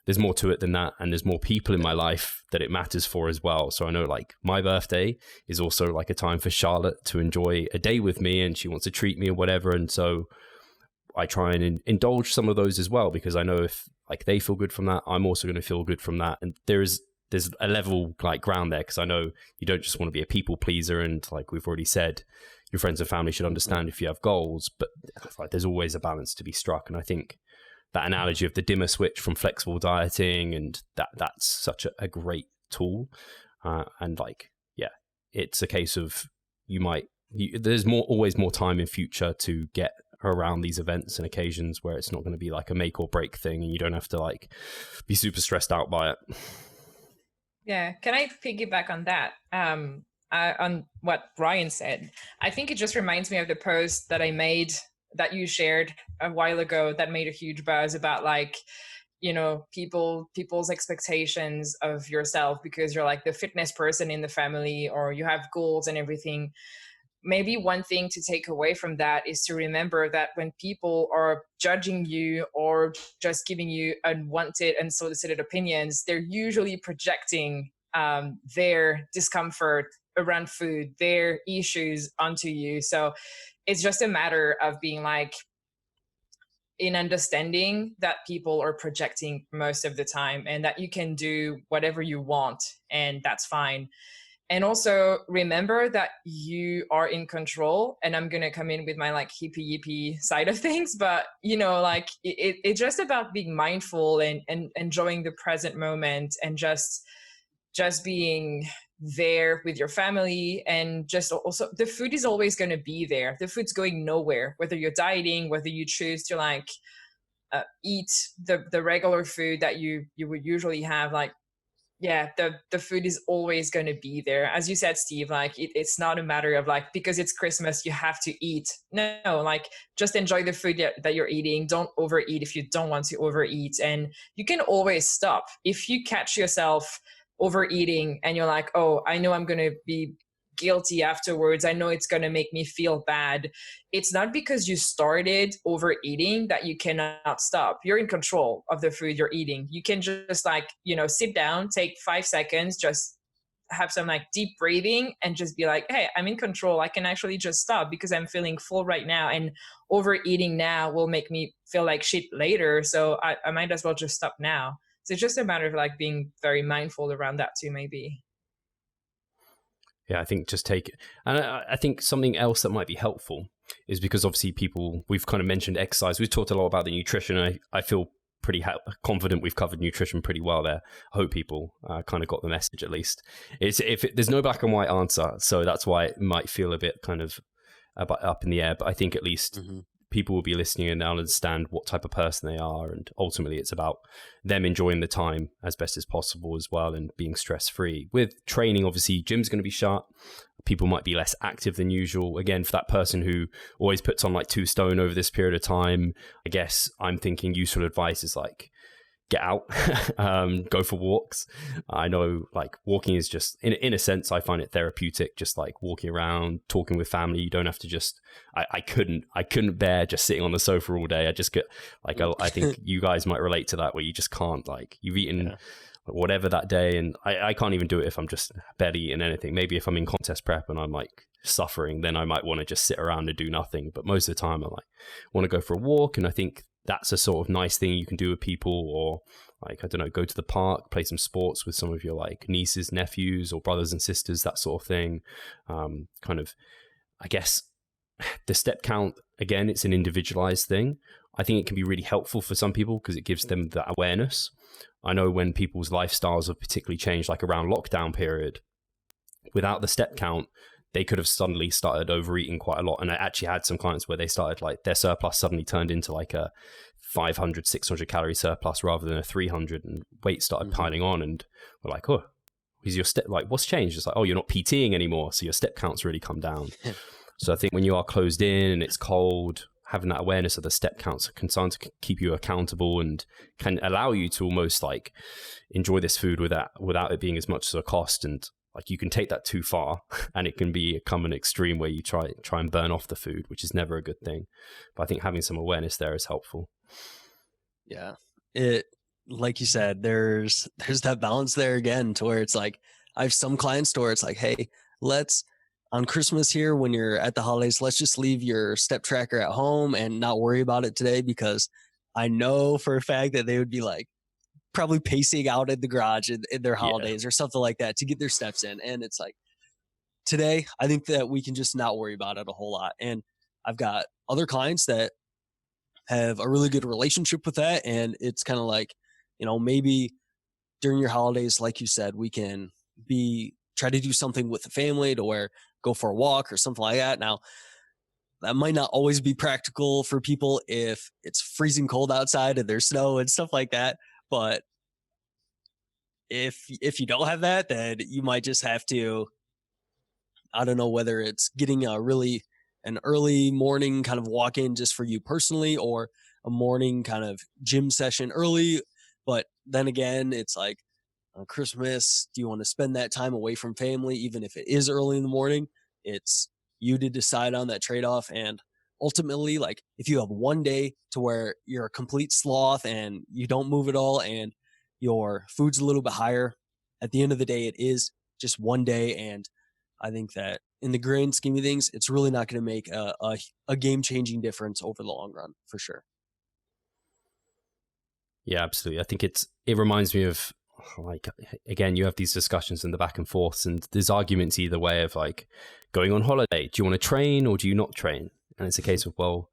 Speaker 1: there's more to it than that, and there's more people in my life that it matters for as well. So I know like my birthday is also like a time for Charlotte to enjoy a day with me, and she wants to treat me or whatever. And so I try and indulge some of those as well, because I know if like they feel good from that, I'm also going to feel good from that. And there's a level like ground there, because I know you don't just want to be a people pleaser, and like we've already said, your friends and family should understand if you have goals, but like there's always a balance to be struck. And I think that analogy of the dimmer switch from flexible dieting, and that's such a great tool. And like, yeah, it's a case of there's always more time in future to get around these events and occasions where it's not going to be like a make or break thing, and you don't have to like be super stressed out by it.
Speaker 3: Yeah. Can I piggyback on that? on what Brian said. I think it just reminds me of the post that I made that you shared a while ago that made a huge buzz about like, you know, people's expectations of yourself because you're like the fitness person in the family or you have goals and everything. Maybe one thing to take away from that is to remember that when people are judging you or just giving you unwanted, unsolicited opinions, they're usually projecting their discomfort around food, their issues onto you. So it's just a matter of being like, in understanding that people are projecting most of the time and that you can do whatever you want and that's fine. And also remember that you are in control. And I'm going to come in with my like hippie yippie side of things, but you know, like it's just about being mindful and enjoying the present moment and just being there with your family. And just also the food is always going to be there. The food's going nowhere, whether you're dieting, whether you choose to like eat the regular food that you would usually have. Like, yeah, the food is always going to be there. As you said, Steve, like it's not a matter of like, because it's Christmas, you have to eat. No, like just enjoy the food that you're eating. Don't overeat if you don't want to overeat. And you can always stop. If you catch yourself overeating and you're like, oh, I know I'm going to be guilty afterwards, I know it's going to make me feel bad. It's not because you started overeating that you cannot stop. You're in control of the food you're eating. You can just like, you know, sit down, take 5 seconds, just have some like deep breathing and just be like, hey, I'm in control. I can actually just stop because I'm feeling full right now, and overeating now will make me feel like shit later. So I might as well just stop now. So it's just a matter of like being very mindful around that too, maybe.
Speaker 1: Yeah, I think just take it. And I think something else that might be helpful is because obviously we've kind of mentioned exercise. We've talked a lot about the nutrition. I feel pretty confident we've covered nutrition pretty well there. I hope people kind of got the message at least. There's no black and white answer, so that's why it might feel a bit kind of up in the air. But I think at least people will be listening and they'll understand what type of person they are. And ultimately, it's about them enjoying the time as best as possible as well and being stress-free. With training, obviously, gym's going to be shut. People might be less active than usual. Again, for that person who always puts on like 2 stone over this period of time, I guess I'm thinking useful advice is like, get out, go for walks. I know like walking is just, in a sense, I find it therapeutic, just like walking around, talking with family. You don't have to just, I couldn't bear just sitting on the sofa all day. I just get like, I think you guys might relate to that where you just can't, like you've eaten whatever that day. And I can't even do it if I'm just barely eating anything. Maybe if I'm in contest prep and I'm like suffering, then I might want to just sit around and do nothing. But most of the time I like want to go for a walk. And I think that's a sort of nice thing you can do with people, or like, I don't know, go to the park, play some sports with some of your like nieces, nephews, or brothers and sisters, that sort of thing. Kind of, I guess the step count, again, it's an individualized thing. I think it can be really helpful for some people because it gives them that awareness. I know when people's lifestyles have particularly changed, like around lockdown period, without the step count, they could have suddenly started overeating quite a lot. And I actually had some clients where they started like their surplus suddenly turned into like a 500, 600 calorie surplus rather than a 300, and weight started piling on. And we're like, oh, is your step, like, what's changed? It's like, oh, you're not PTing anymore. So your step count's really come down. So I think when you are closed in and it's cold, having that awareness of the step counts can start to keep you accountable and can allow you to almost like enjoy this food without it being as much as a cost. And like you can take that too far and it can become an extreme where you try and burn off the food, which is never a good thing. But I think having some awareness there is helpful.
Speaker 2: Yeah. It, like you said, there's that balance there again to where it's like, I have some clients to where it's like, hey, let's on Christmas here, when you're at the holidays, let's just leave your step tracker at home and not worry about it today, because I know for a fact that they would be like, probably pacing out in the garage in their holidays or something like that to get their steps in. And it's like, today, I think that we can just not worry about it a whole lot. And I've got other clients that have a really good relationship with that. And it's kind of like, you know, maybe during your holidays, like you said, we can try to do something with the family to where go for a walk or something like that. Now, that might not always be practical for people if it's freezing cold outside and there's snow and stuff like that. But if you don't have that, then you might just have to I don't know whether it's getting an early morning kind of walk in just for you personally, or a morning kind of gym session early. But then again, it's like on Christmas, do you want to spend that time away from family, even if it is early in the morning? It's you to decide on that trade-off. And ultimately, like if you have one day to where you're a complete sloth and you don't move at all and your food's a little bit higher, at the end of the day, it is just one day. And I think that in the grand scheme of things, it's really not going to make a game-changing difference over the long run, for sure.
Speaker 1: Yeah, absolutely. I think it reminds me of, like, again, you have these discussions in the back and forths, and there's arguments either way of like going on holiday. Do you want to train or do you not train? And it's a case of, well,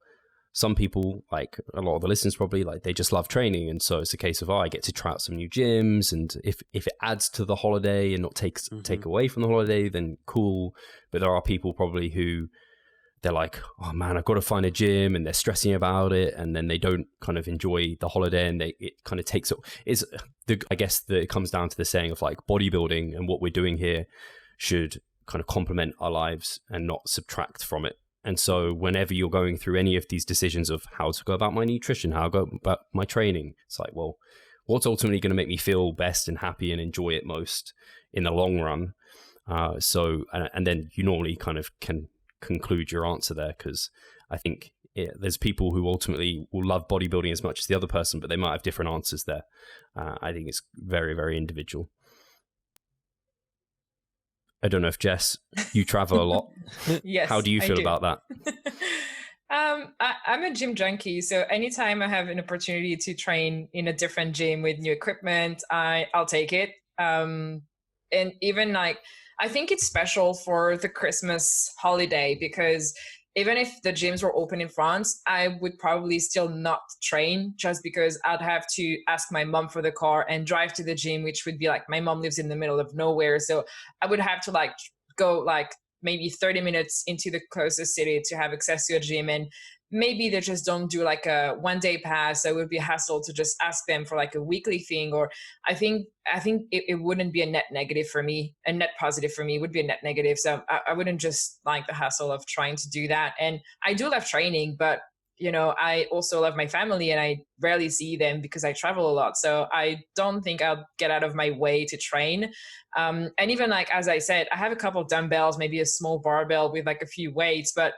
Speaker 1: some people, like a lot of the listeners probably, like they just love training. And so it's a case of, I get to try out some new gyms. And if it adds to the holiday and not take away from the holiday, then cool. But there are people probably who they're like, oh man, I've got to find a gym, and they're stressing about it. And then they don't kind of enjoy the holiday, and it kind of takes I guess it comes down to the saying of like bodybuilding and what we're doing here should kind of complement our lives and not subtract from it. And so whenever you're going through any of these decisions of how to go about my nutrition, how to go about my training, it's like, well, what's ultimately going to make me feel best and happy and enjoy it most in the long run? And then you normally kind of can conclude your answer there, because I think there's people who ultimately will love bodybuilding as much as the other person, but they might have different answers there. I think it's very, very individual. I don't know if Jess, you travel a lot.
Speaker 3: Yes.
Speaker 1: How do you feel about that?
Speaker 3: I'm a gym junkie, so anytime I have an opportunity to train in a different gym with new equipment, I'll take it. And even like, I think it's special for the Christmas holiday, because even if the gyms were open in France, I would probably still not train, just because I'd have to ask my mom for the car and drive to the gym, which would be like, my mom lives in the middle of nowhere. So I would have to like go like maybe 30 minutes into the closest city to have access to a gym. And maybe they just don't do like a 1-day pass. So it would be a hassle to just ask them for like a weekly thing. Or I think it wouldn't be a net negative for me. A net positive for me would be a net negative. So I wouldn't just like the hassle of trying to do that. And I do love training, but you know, I also love my family, and I rarely see them because I travel a lot. So I don't think I'll get out of my way to train. And even like, as I said, I have a couple of dumbbells, maybe a small barbell with like a few weights, but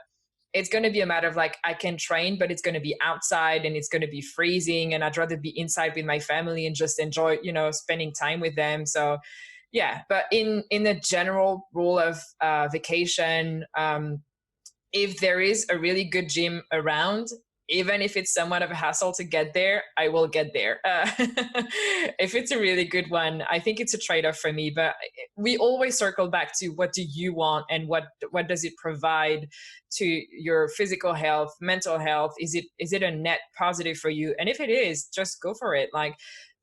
Speaker 3: it's going to be a matter of like, I can train, but it's going to be outside and it's going to be freezing, and I'd rather be inside with my family and just enjoy, you know, spending time with them. So yeah, but in the general rule of vacation, if there is a really good gym around, even if it's somewhat of a hassle to get there, I will get there. If it's a really good one, I think it's a trade-off for me. But we always circle back to, what do you want, and what does it provide to your physical health, mental health? Is it a net positive for you? And if it is, just go for it. Like,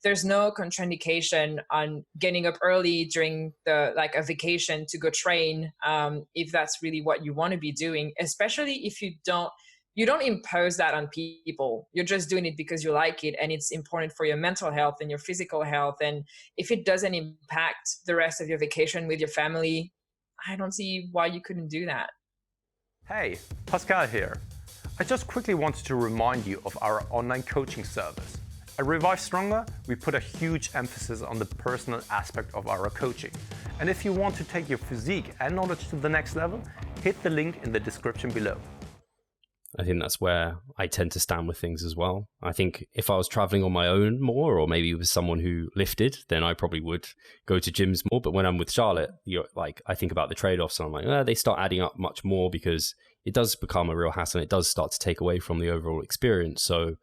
Speaker 3: there's no contraindication on getting up early during a vacation to go train, if that's really what you want to be doing, especially if you don't impose that on people. You're just doing it because you like it, and it's important for your mental health and your physical health. And if it doesn't impact the rest of your vacation with your family, I don't see why you couldn't do that.
Speaker 4: Hey, Pascal here. I just quickly wanted to remind you of our online coaching service. At Revive Stronger, we put a huge emphasis on the personal aspect of our coaching. And if you want to take your physique and knowledge to the next level, hit the link in the description below.
Speaker 1: I think that's where I tend to stand with things as well. I think if I was traveling on my own more, or maybe with someone who lifted, then I probably would go to gyms more. But when I'm with Charlotte, I think about the trade-offs, and I'm like, they start adding up much more, because it does become a real hassle, and it does start to take away from the overall experience. So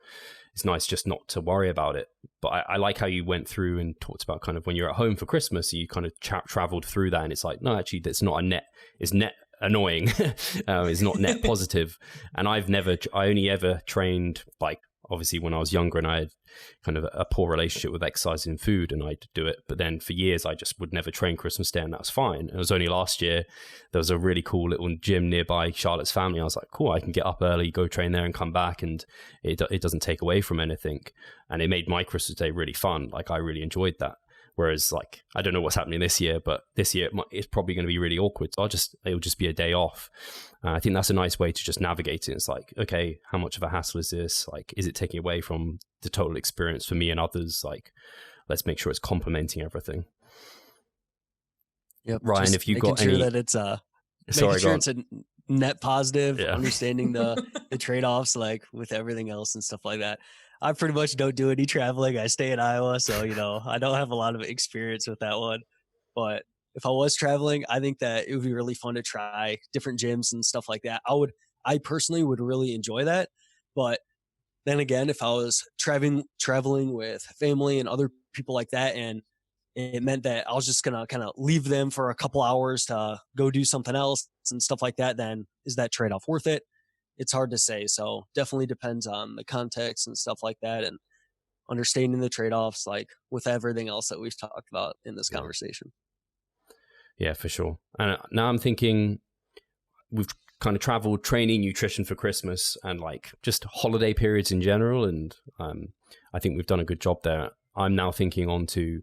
Speaker 1: it's nice just not to worry about it. But I like how you went through and talked about kind of when you're at home for Christmas, you kind of traveled through that, and it's like, no, actually, that's not a net. It's net annoying. It's not net positive. And I only ever trained, like, obviously when I was younger, and I had kind of a poor relationship with exercise and food, and I'd do it. But then for years, I just would never train Christmas Day, and that was fine. It was only last year, there was a really cool little gym nearby Charlotte's family. I was like, cool, I can get up early, go train there and come back, and it doesn't take away from anything. And it made my Christmas Day really fun. Like, I really enjoyed that. Whereas like, I don't know what's happening this year, but this year it's probably going to be really awkward. So it'll just be a day off. I think that's a nice way to just navigate it. It's like, okay, how much of a hassle is this? Like, is it taking away from the total experience for me and others? Like, let's make sure it's complementing everything.
Speaker 2: Yep.
Speaker 1: Ryan, if you got
Speaker 2: sure
Speaker 1: any,
Speaker 2: that it's making sure it's a net positive, understanding the trade-offs, like with everything else and stuff like that. I pretty much don't do any traveling. I stay in Iowa, so I don't have a lot of experience with that one. But if I was traveling, I think that it would be really fun to try different gyms and stuff like that. I personally would really enjoy that. But then again, if I was traveling with family and other people like that, and it meant that I was just gonna kind of leave them for a couple hours to go do something else and stuff like that, then is that trade-off worth it? It's hard to say. So definitely depends on the context and stuff like that, and understanding the trade-offs, like with everything else that we've talked about in this conversation.
Speaker 1: Yeah, for sure. And now I'm thinking we've kind of traveled, training, nutrition for Christmas, and like just holiday periods in general. And I think we've done a good job there. I'm now thinking on to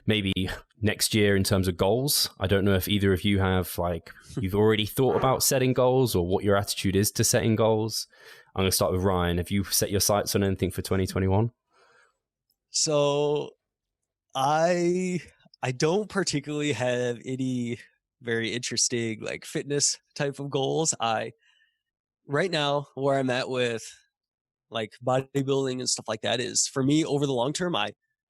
Speaker 1: maybe next year in terms of goals. I don't know if either of you have, like, you've already thought about setting goals or what your attitude is to setting goals. I'm going to start with Ryan. Have you set your sights on anything for 2021?
Speaker 2: So I don't particularly have any very interesting like fitness type of goals. Right now where I'm at with like bodybuilding and stuff like that is, for me over the long term,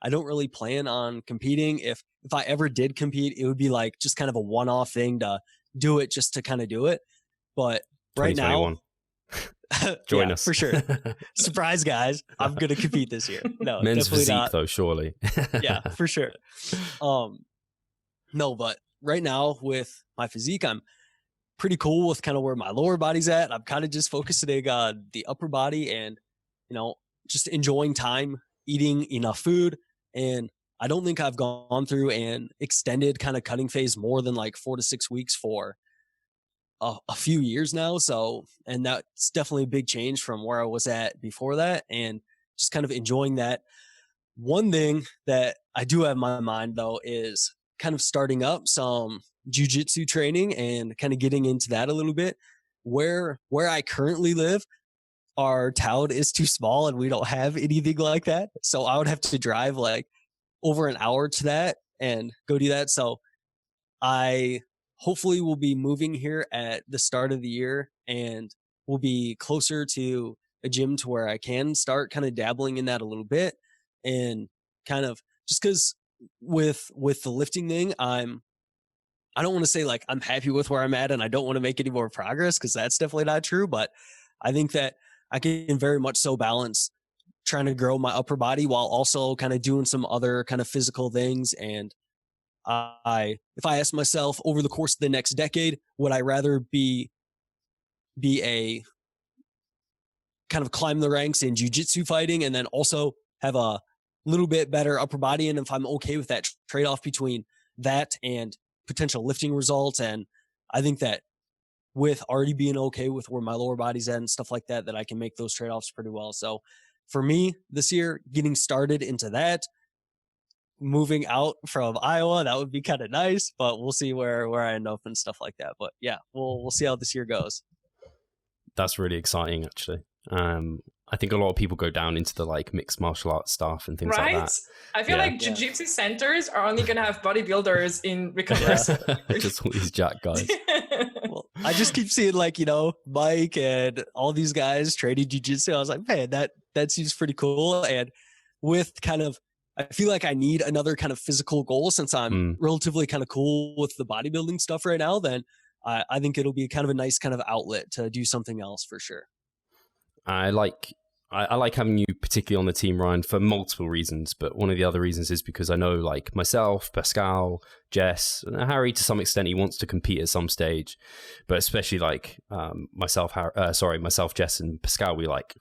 Speaker 2: I don't really plan on competing. If I ever did compete, it would be like just kind of a one-off thing to do it just to kind of do it. But right now,
Speaker 1: join us
Speaker 2: for sure. Surprise, guys! I'm gonna compete this year. No,
Speaker 1: men's
Speaker 2: definitely
Speaker 1: physique
Speaker 2: not.
Speaker 1: though, surely.
Speaker 2: Yeah, for sure. No, but right now with my physique, I'm pretty cool with kind of where my lower body's at. I'm kind of just focusing on the upper body and just enjoying time, eating enough food. And I don't think I've gone through an extended kind of cutting phase more than like 4 to 6 weeks for a few years now. So, and that's definitely a big change from where I was at before that, and just kind of enjoying that. One thing that I do have in my mind though is kind of starting up some jiu-jitsu training and kind of getting into that a little bit. Where I currently live, our town is too small and we don't have anything like that. So I would have to drive like over an hour to that and go do that. So I hopefully will be moving here at the start of the year, and will be closer to a gym to where I can start kind of dabbling in that a little bit. And kind of just because with the lifting thing, I don't want to say like I'm happy with where I'm at and I don't want to make any more progress, because that's definitely not true. But I think that I can very much so balance trying to grow my upper body while also kind of doing some other kind of physical things. And if I ask myself over the course of the next decade, would I rather be a kind of climb the ranks in jiu-jitsu fighting and then also have a little bit better upper body? And if I'm okay with that trade-off between that and potential lifting results, and I think that with already being okay with where my lower body's at and stuff like that, that I can make those trade-offs pretty well. So for me this year, getting started into that, moving out from Iowa, that would be kind of nice, but we'll see where I end up and stuff like that. But yeah, we'll see how this year goes.
Speaker 1: That's really exciting, actually. I think a lot of people go down into the like mixed martial arts stuff and things like that.
Speaker 3: I feel like jiu-jitsu centers are only going to have bodybuilders in recovery.
Speaker 1: Just all these jack guys.
Speaker 2: Well, I just keep seeing like, Mike and all these guys training jiu-jitsu. I was like, man, that seems pretty cool. And with kind of, I feel like I need another kind of physical goal since I'm relatively kind of cool with the bodybuilding stuff right now. Then I think it'll be kind of a nice kind of outlet to do something else for sure.
Speaker 1: I like having you particularly on the team, Ryan, for multiple reasons. But one of the other reasons is because I know like myself, Pascal, Jess, and Harry, to some extent, he wants to compete at some stage. But especially like myself, Jess, and Pascal, we like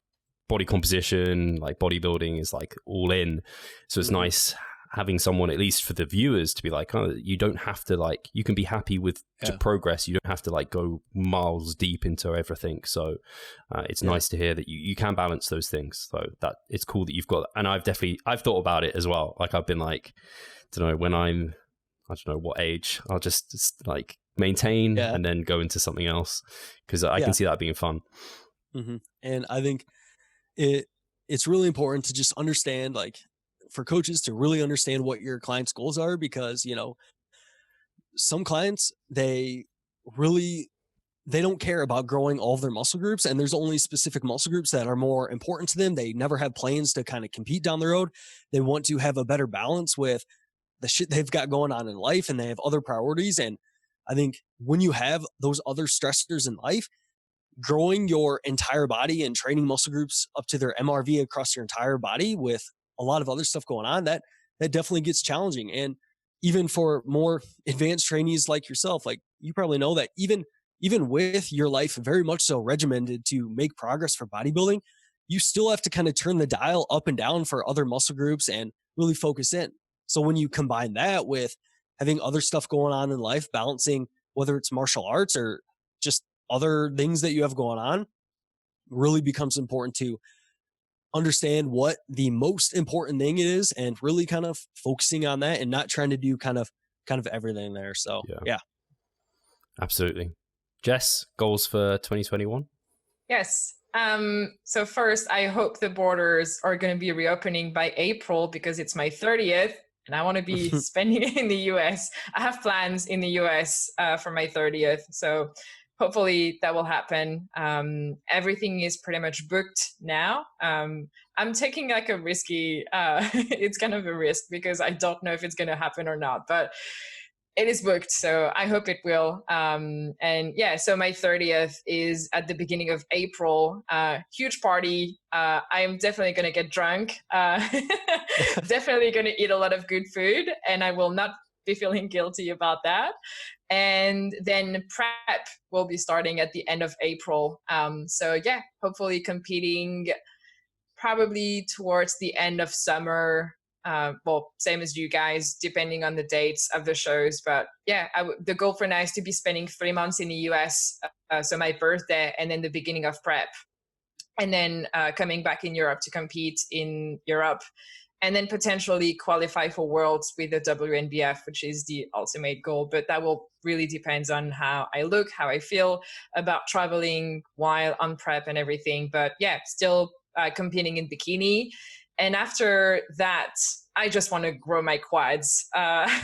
Speaker 1: body composition, like bodybuilding is like all in. So it's nice having someone, at least for the viewers, to be like, oh, you don't have to like, you can be happy with to progress. You don't have to like go miles deep into everything. So it's nice to hear that you can balance those things. So that it's cool that you've got, and I've thought about it as well. Like I've been like, I don't know, when I don't know what age, I'll just like maintain and then go into something else, because I can see that being fun.
Speaker 2: Mm-hmm. And I think it's really important to just understand, like, for coaches to really understand what your clients' goals are, because, you know, some clients, they don't care about growing all of their muscle groups, and there's only specific muscle groups that are more important to them. They never have plans to kind of compete down the road. They want to have a better balance with the shit they've got going on in life, and they have other priorities. And I think when you have those other stressors in life, growing your entire body and training muscle groups up to their MRV across your entire body with a lot of other stuff going on, that definitely gets challenging. And even for more advanced trainees like yourself, like you probably know that even with your life very much so regimented to make progress for bodybuilding, you still have to kind of turn the dial up and down for other muscle groups and really focus in. So when you combine that with having other stuff going on in life, balancing whether it's martial arts or just other things that you have going on, really becomes important to understand what the most important thing is and really kind of focusing on that and not trying to do kind of everything there. So yeah.
Speaker 1: Absolutely. Jess, goals for 2021?
Speaker 3: Yes. So first, I hope the borders are going to be reopening by April, because it's my 30th and I want to be spending it in the US. I have plans in the US for my 30th. So hopefully that will happen. Everything is pretty much booked now. I'm taking like a risky, it's kind of a risk because I don't know if it's going to happen or not, but it is booked. So I hope it will. And yeah, so my 30th is at the beginning of April, huge party. I am definitely going to get drunk, definitely going to eat a lot of good food, and I will not be feeling guilty about that. And then prep will be starting at the end of April. So yeah, hopefully competing probably towards the end of summer. Well, same as you guys, depending on the dates of the shows. But yeah, the goal for now is to be spending 3 months in the US. So my birthday and then the beginning of prep. And then coming back in Europe to compete in Europe. And then potentially qualify for Worlds with the WNBF, which is the ultimate goal. But that will really depend on how I look, how I feel about traveling while on prep and everything. But yeah, still competing in bikini. And after that, I just want to grow my quads. I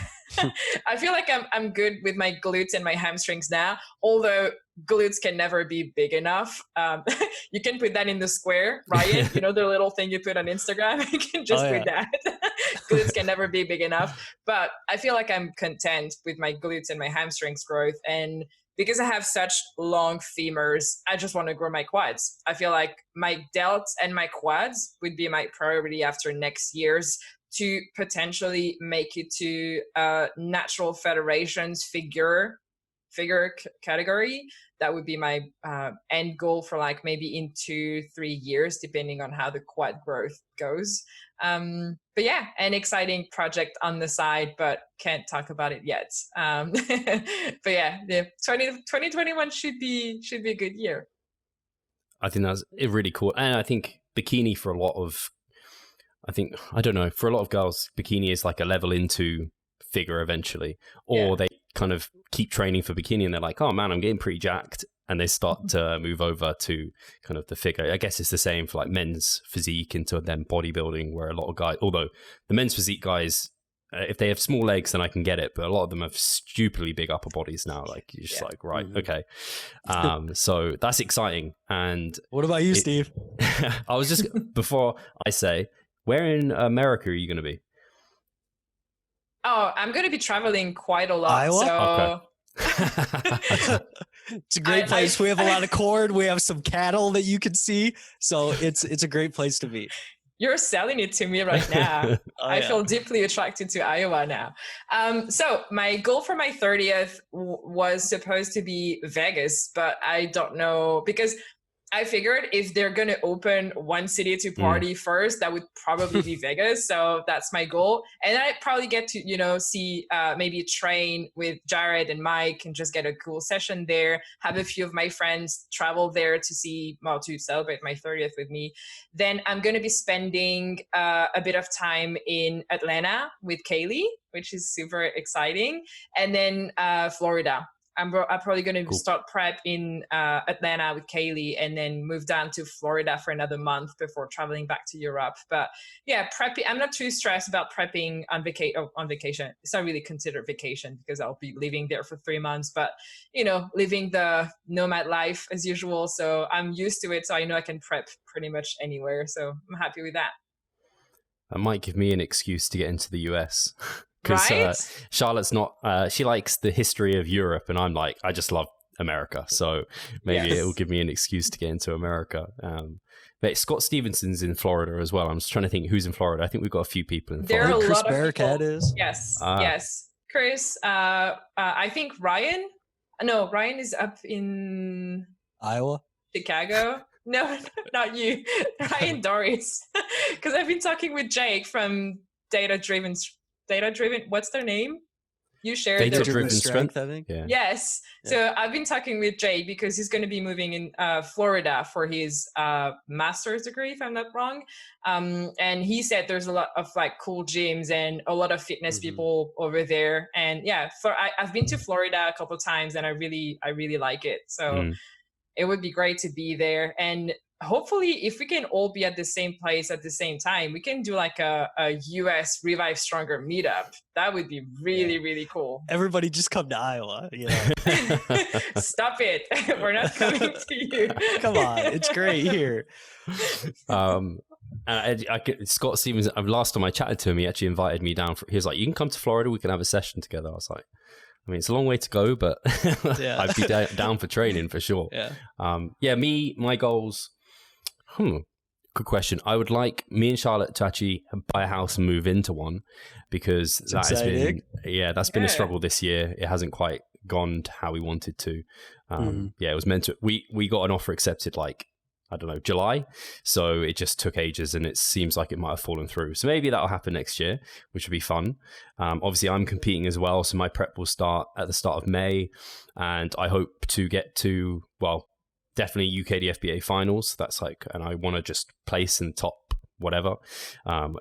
Speaker 3: feel like I'm good with my glutes and my hamstrings now, although glutes can never be big enough. You can put that in the square, Ryan, you know, the little thing you put on Instagram, you can just put that. Glutes can never be big enough, but I feel like I'm content with my glutes and my hamstrings growth. And because I have such long femurs, I just want to grow my quads. I feel like my delts and my quads would be my priority after next year's to potentially make it to natural federations figure category. That would be my end goal for like maybe in 2-3 years, depending on how the quad growth goes. But yeah, an exciting project on the side, but can't talk about it yet. But yeah, 2021 should be a good year.
Speaker 1: I think that's really cool. And I think bikini for a lot of, I don't know, for a lot of girls, bikini is like a level into figure eventually, or they kind of keep training for bikini and they're like, oh man, I'm getting pretty jacked. And they start to move over to kind of the figure. I guess it's the same for like men's physique into then bodybuilding, where a lot of guys, although the men's physique guys, if they have small legs, then I can get it. But a lot of them have stupidly big upper bodies now. Like you're just like, right, okay. So that's exciting. And
Speaker 2: what about you, Steve?
Speaker 1: I was just, before I say, where in America are you going to be?
Speaker 3: Oh, I'm going to be traveling quite a lot.
Speaker 2: Iowa?
Speaker 3: So...
Speaker 1: Okay.
Speaker 2: It's a great place. We have a lot of corn. We have some cattle that you can see. So it's a great place to be.
Speaker 3: You're selling it to me right now. I feel deeply attracted to Iowa now. So my goal for my 30th was supposed to be Vegas, but I don't know, because I figured if they're going to open one city to party first, that would probably be Vegas. So that's my goal. And I probably get to, see maybe train with Jared and Mike and just get a cool session there. Have a few of my friends travel there to celebrate my 30th with me. Then I'm going to be spending a bit of time in Atlanta with Kaylee, which is super exciting. And then Florida. I'm probably going to start prep in Atlanta with Kaylee and then move down to Florida for another month before traveling back to Europe. But yeah, prepping. I'm not too stressed about prepping on vacation. It's not really considered vacation because I'll be living there for 3 months, but living the nomad life as usual. So I'm used to it. So I know I can prep pretty much anywhere. So I'm happy with that.
Speaker 1: That might give me an excuse to get into the US. Because
Speaker 3: right?
Speaker 1: Charlotte's not, she likes the history of Europe, and I'm like, I just love America. So maybe it will give me an excuse to get into America. But Scott Stevenson's in Florida as well. I'm just trying to think who's in Florida. I think we've got a few people in Florida.
Speaker 3: There are a
Speaker 2: Chris
Speaker 3: lot of
Speaker 2: Bearcat
Speaker 3: people.
Speaker 2: is.
Speaker 3: Yes, yes. Chris, I think Ryan. No, Ryan is up in
Speaker 2: Iowa,
Speaker 3: Chicago. No, not you, Ryan Doris. Because I've been talking with Jake from Data Driven. What's their name? You shared
Speaker 1: Data Driven Strength,
Speaker 2: I think.
Speaker 1: Yeah.
Speaker 3: Yes. Yeah. So I've been talking with Jay because he's going to be moving in Florida for his master's degree, if I'm not wrong. And he said there's a lot of cool gyms and a lot of fitness people over there. And yeah, I've been to Florida a couple of times and I really like it. So it would be great to be there. And hopefully if we can all be at the same place at the same time, we can do a US Revive Stronger meetup. That would be really cool. Everybody just come to Iowa. Stop it. We're not coming to you. Come on. It's great here.
Speaker 1: Scott Stevens, last time I chatted to him, he actually invited me down. He was like, you can come to Florida, we can have a session together. I was like, I mean, it's a long way to go, but I'd be down for training for sure. My goals. Good question. I would like me and Charlotte to actually buy a house and move into one, because that's been a struggle this year. It hasn't quite gone to how we wanted to. It was meant to. We got an offer accepted July. So it just took ages and it seems like it might have fallen through. So maybe that'll happen next year, which would be fun. Obviously, I'm competing as well. So my prep will start at the start of May. And I hope to get to, definitely UKDFBA finals. And I want to just place in the top whatever.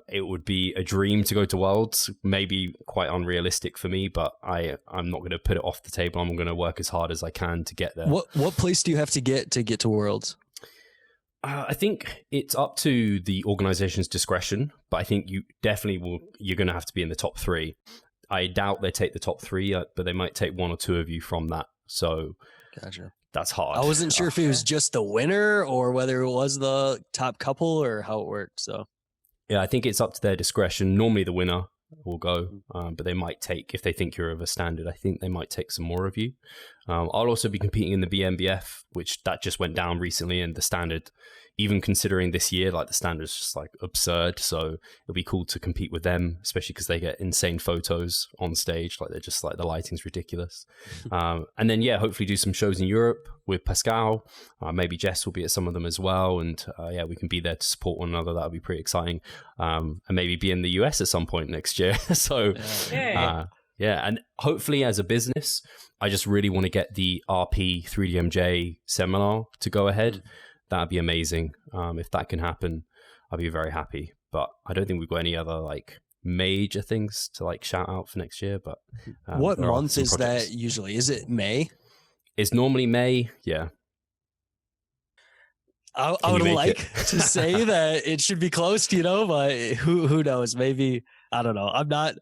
Speaker 1: It would be a dream to go to Worlds, maybe quite unrealistic for me, but I'm not going to put it off the table. I'm going to work as hard as I can to get there.
Speaker 2: What place do you have to get to Worlds?
Speaker 1: I think it's up to the organization's discretion, but I think you're going to have to be in the top 3. I doubt they take the top 3, but they might take 1 or 2 of you from that. So
Speaker 2: gotcha.
Speaker 1: That's hard.
Speaker 2: I wasn't sure if it was just the winner or whether it was the top couple or how it worked. So
Speaker 1: yeah, I think it's up to their discretion. Normally the winner will go, but they might take, if they think you're of a standard, I think they might take some more of you. I'll also be competing in the BMBF, which that just went down recently, and the standard, even considering this year, the standard is just absurd. So it'll be cool to compete with them, especially because they get insane photos on stage. They're just the lighting's ridiculous. And then hopefully do some shows in Europe with Pascal. Maybe Jess will be at some of them as well, and we can be there to support one another. That would be pretty exciting. And maybe be in the US at some point next year. So and hopefully as a business, I just really want to get the RP 3DMJ seminar to go ahead. That'd be amazing. If that can happen, I'll be very happy. But I don't think we've got any other major things to shout out for next year. But
Speaker 2: what month is that usually? Is it May?
Speaker 1: It's normally May. Yeah.
Speaker 2: I would like to say that it should be close, but who knows? Maybe, I don't know. I'm not.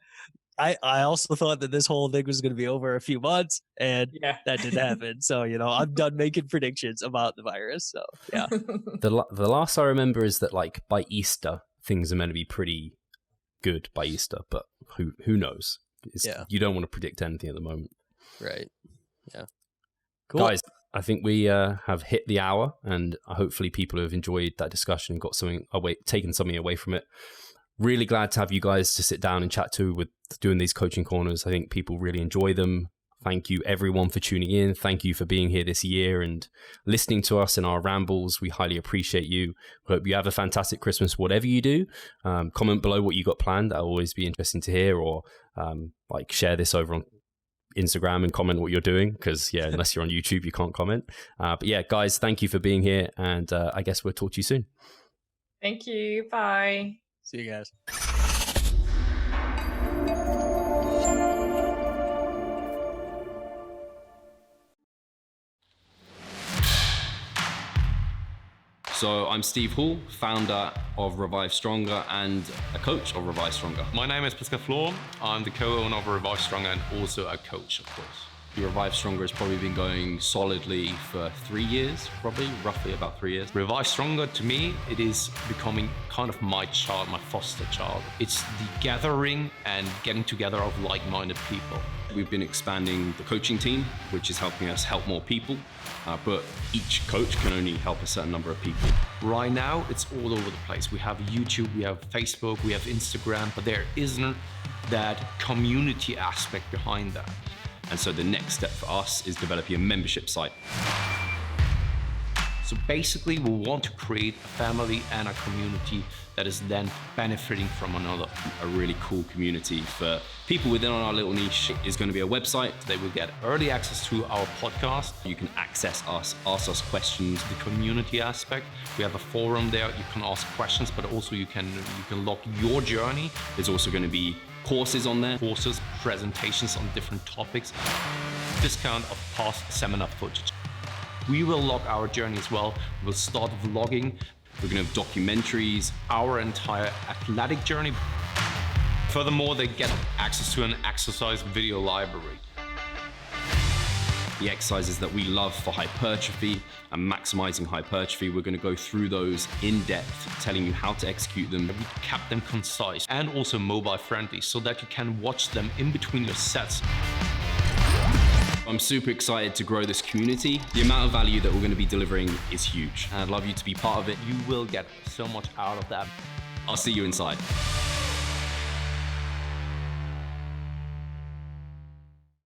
Speaker 2: I also thought that this whole thing was going to be over a few months, and that didn't happen. So, I'm done making predictions about the virus. So, yeah.
Speaker 1: The last I remember is that by Easter, things are meant to be pretty good by Easter, but who knows? You don't want to predict anything at the moment.
Speaker 2: Right. Yeah. Cool.
Speaker 1: Guys, I think we have hit the hour, and hopefully people have enjoyed that discussion and got taken something away from it. Really glad to have you guys to sit down and chat to with doing these coaching corners. I think people really enjoy them, Thank you everyone for tuning in. Thank you for being here this year and listening to us in our rambles. We highly appreciate you. Hope you have a fantastic Christmas, whatever you do. Comment below what you got planned. That'll always be interesting to hear, or like share this over on Instagram and comment what you're doing, because unless you're on YouTube, you can't comment. But yeah, guys, thank you for being here, and I guess we'll talk to you soon.
Speaker 3: Thank you. Bye.
Speaker 2: See you guys.
Speaker 1: So I'm Steve Hall, founder of Revive Stronger and a coach of Revive Stronger.
Speaker 5: My name is Pascal Flor. I'm the co-owner of Revive Stronger and also a coach, of course.
Speaker 1: Revive Stronger has probably been going solidly for 3 years, roughly about 3 years.
Speaker 5: Revive Stronger, to me, it is becoming kind of my child, my foster child. It's the gathering and getting together of like-minded people.
Speaker 1: We've been expanding the coaching team, which is helping us help more people, but each coach can only help a certain number of people.
Speaker 5: Right now, it's all over the place. We have YouTube, we have Facebook, we have Instagram, but there isn't that community aspect behind that.
Speaker 1: And so the next step for us is developing a membership site.
Speaker 5: So basically, we want to create a family and a community that is then benefiting from another.
Speaker 1: A really cool community for people within our little niche is going to be a website.
Speaker 5: They will get early access to our podcast.
Speaker 1: You can access us, ask us questions.
Speaker 5: The community aspect, we have a forum there. You can ask questions, but also you can log your journey.
Speaker 1: There's also going to be courses on there.
Speaker 5: Courses, presentations on different topics. Discount of past seminar footage. We will log our journey as well. We'll start vlogging.
Speaker 1: We're going to have documentaries.
Speaker 5: Our entire athletic journey. Furthermore, they get access to an exercise video library.
Speaker 1: The exercises that we love for hypertrophy and maximizing hypertrophy, we're going to go through those in depth, telling you how to execute them.
Speaker 5: We kept them concise and also mobile friendly so that you can watch them in between your sets.
Speaker 1: I'm super excited to grow this community. The amount of value that we're going to be delivering is huge, and I'd love you to be part of it.
Speaker 5: You will get so much out of that.
Speaker 1: I'll see you inside.